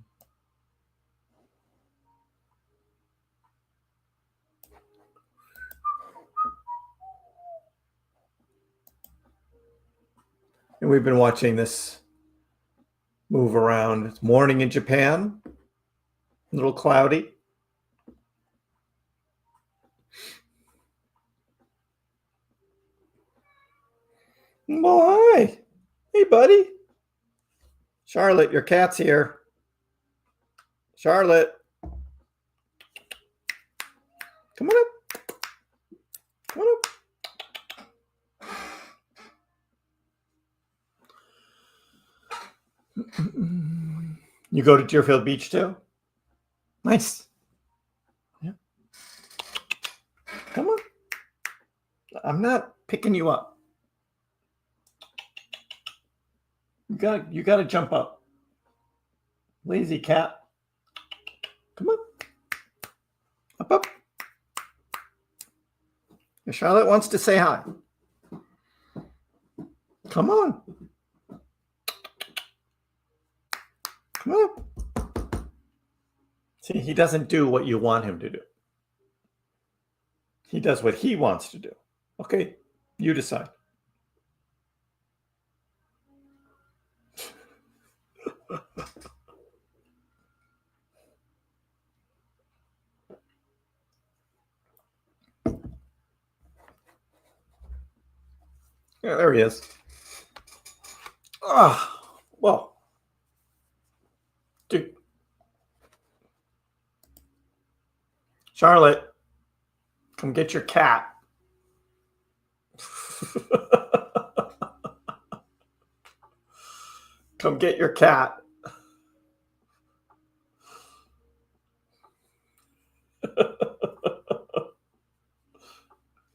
And we've been watching this move around. It's morning in Japan, a little cloudy. Well, hi. Hey, buddy. Charlotte, your cat's here. Charlotte. Come on up. Come on up. You go to Deerfield Beach too? Nice. Yeah. Come on. I'm not picking you up. You gotta jump up. Lazy cat. Come on. Up. Charlotte wants to say hi. Come on. Come on. See, he doesn't do what you want him to do. He does what he wants to do. Okay, you decide. Yeah, there he is. Well, dude. Charlotte, come get your cat. Come get your cat.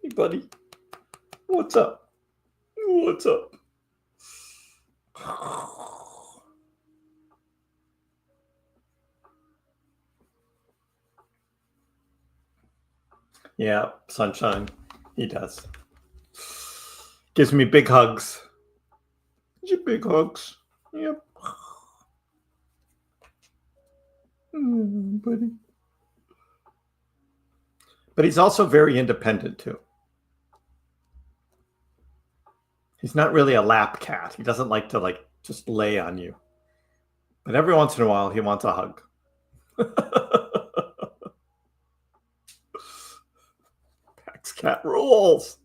Hey, buddy. What's up? What's up? Yeah, sunshine. He does. Gives me big hugs. Big hugs. Yep. Buddy. But he's also very independent too. He's not really a lap cat. He doesn't like to just lay on you. But every once in a while he wants a hug. Pax cat rules.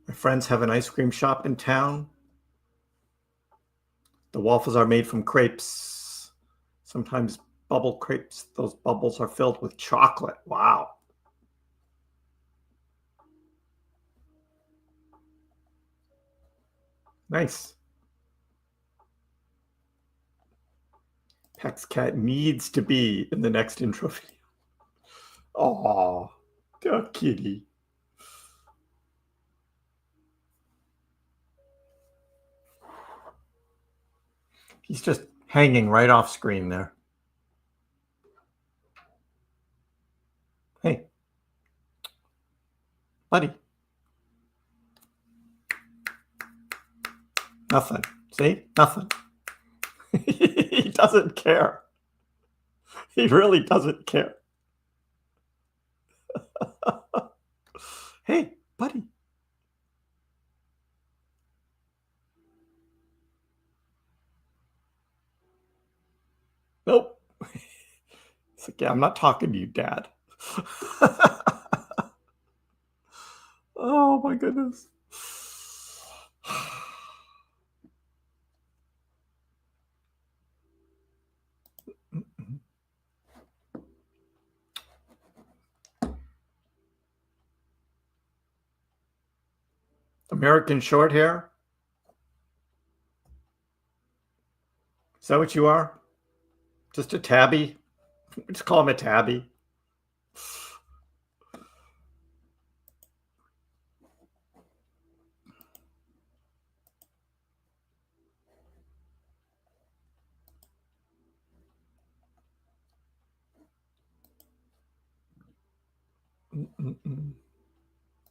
My friends have an ice cream shop in town. The waffles are made from crepes. Sometimes bubble crepes. Those bubbles are filled with chocolate. Wow. Nice. Pax cat needs to be in the next intro video. Aw, kitty. He's just hanging right off screen there. Hey, buddy. Nothing. See? Nothing. He doesn't care. He really doesn't care. Hey, buddy. Nope. It's like, yeah, I'm not talking to you, Dad. Oh my goodness. American short hair? Is that what you are? Just a tabby? Just call him a tabby.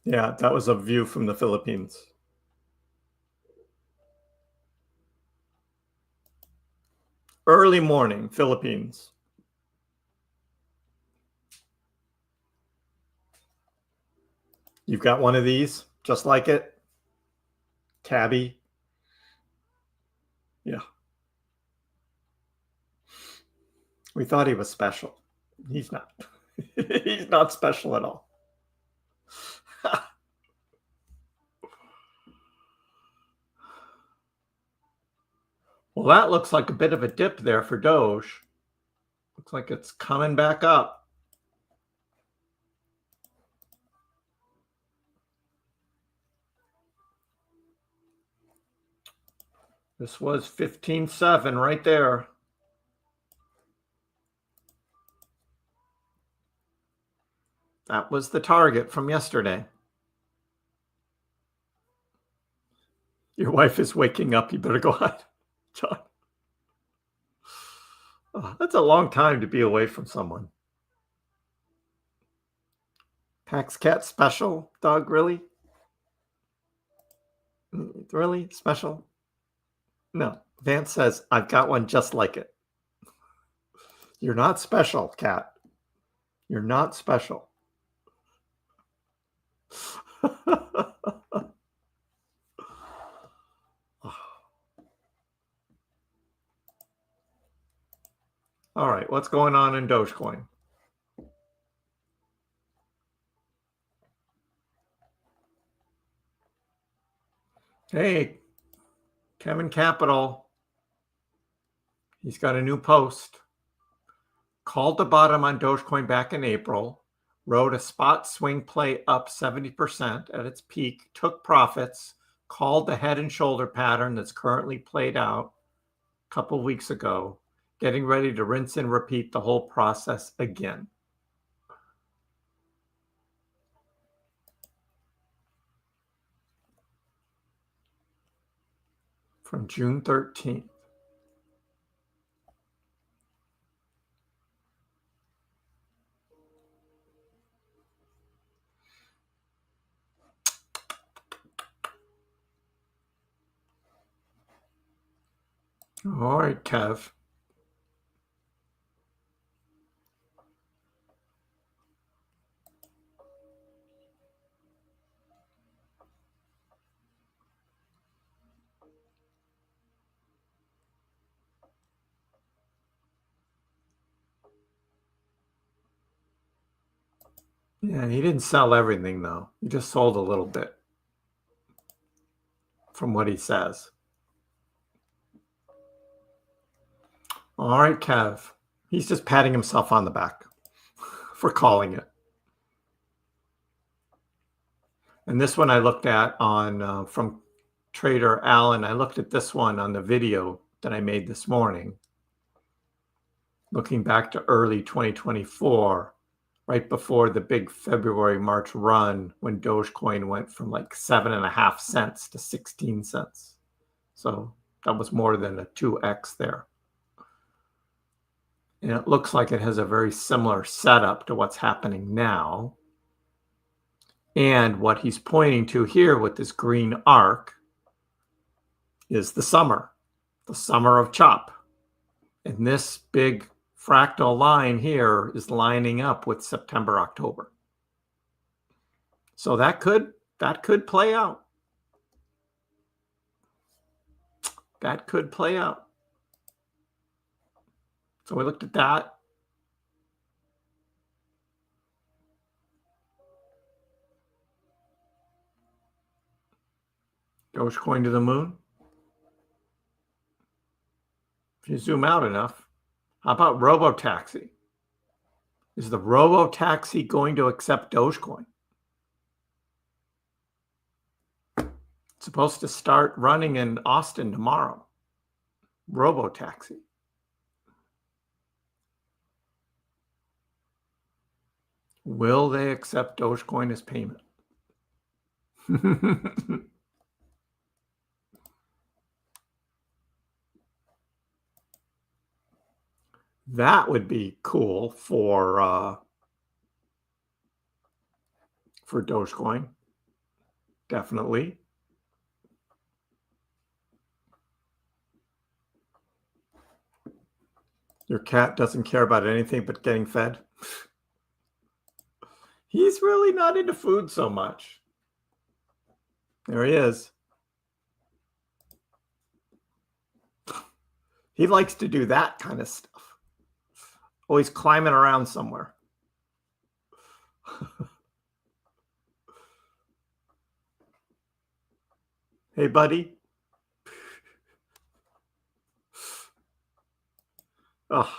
Yeah, that was a view from the Philippines. Early morning, Philippines. You've got one of these, just like it? Tabby. Yeah. We thought he was special. He's not. He's not special at all. Well, that looks like a bit of a dip there for Doge. Looks like it's coming back up. This was 15.7 right there. That was the target from yesterday. Your wife is waking up. You better go hide, John. Oh, that's a long time to be away from someone. Pax cat special, dog, really? Really? Special? No. Vance says, I've got one just like it. You're not special, cat. You're not special. All right, what's going on in Dogecoin? Hey, Kevin Capital. He's got a new post. Called the bottom on Dogecoin back in April. Rode a spot swing play up 70% at its peak. Took profits. Called the head and shoulder pattern that's currently played out a couple weeks ago. getting ready to rinse and repeat the whole process again. From June 13th. All right, Kev. Yeah, he didn't sell everything, though. He just sold a little bit from what he says. All right, Kev. He's just patting himself on the back for calling it. And this one I looked at on from Trader Allen. I looked at this one on the video that I made this morning, looking back to early 2024, right before the big February-March run when Dogecoin went from like 7.5 cents to 16 cents. So that was more than a 2x there. And it looks like it has a very similar setup to what's happening now. And what he's pointing to here with this green arc is the summer of chop. And this big fractal line here is lining up with September, October. So that could play out. That could play out. So we looked at that. Dogecoin to the moon. If you zoom out enough, how about Robotaxi? Is the Robotaxi going to accept Dogecoin? It's supposed to start running in Austin tomorrow. Robotaxi. Will they accept Dogecoin as payment? That would be cool for Dogecoin. Definitely. Your cat doesn't care about anything but getting fed. He's really not into food so much. There he is. He likes to do that kind of stuff. Always climbing around somewhere. Hey, buddy. Oh.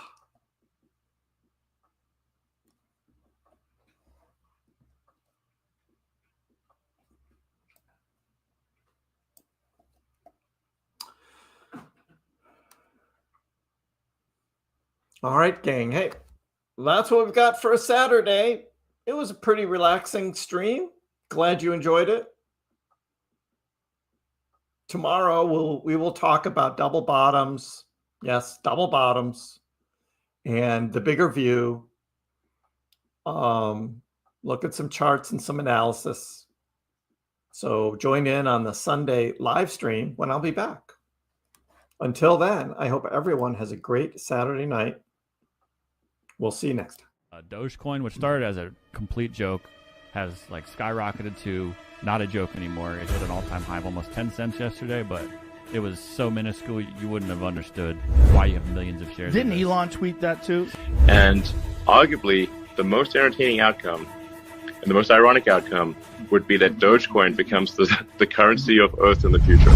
All right, gang. Hey, that's what we've got for a Saturday. It was a pretty relaxing stream. Glad you enjoyed it. Tomorrow we will talk about double bottoms. Yes, double bottoms and the bigger view. Look at some charts and some analysis. So join in on the Sunday live stream when I'll be back. Until then, I hope everyone has a great Saturday night. We'll see you next time. Dogecoin, which started as a complete joke, has like skyrocketed to not a joke anymore. It hit an all-time high of almost 10 cents yesterday, but it was so minuscule you wouldn't have understood why you have millions of shares. Didn't Elon tweet that too? And arguably, the most entertaining outcome and the most ironic outcome would be that Dogecoin becomes the currency of Earth in the future.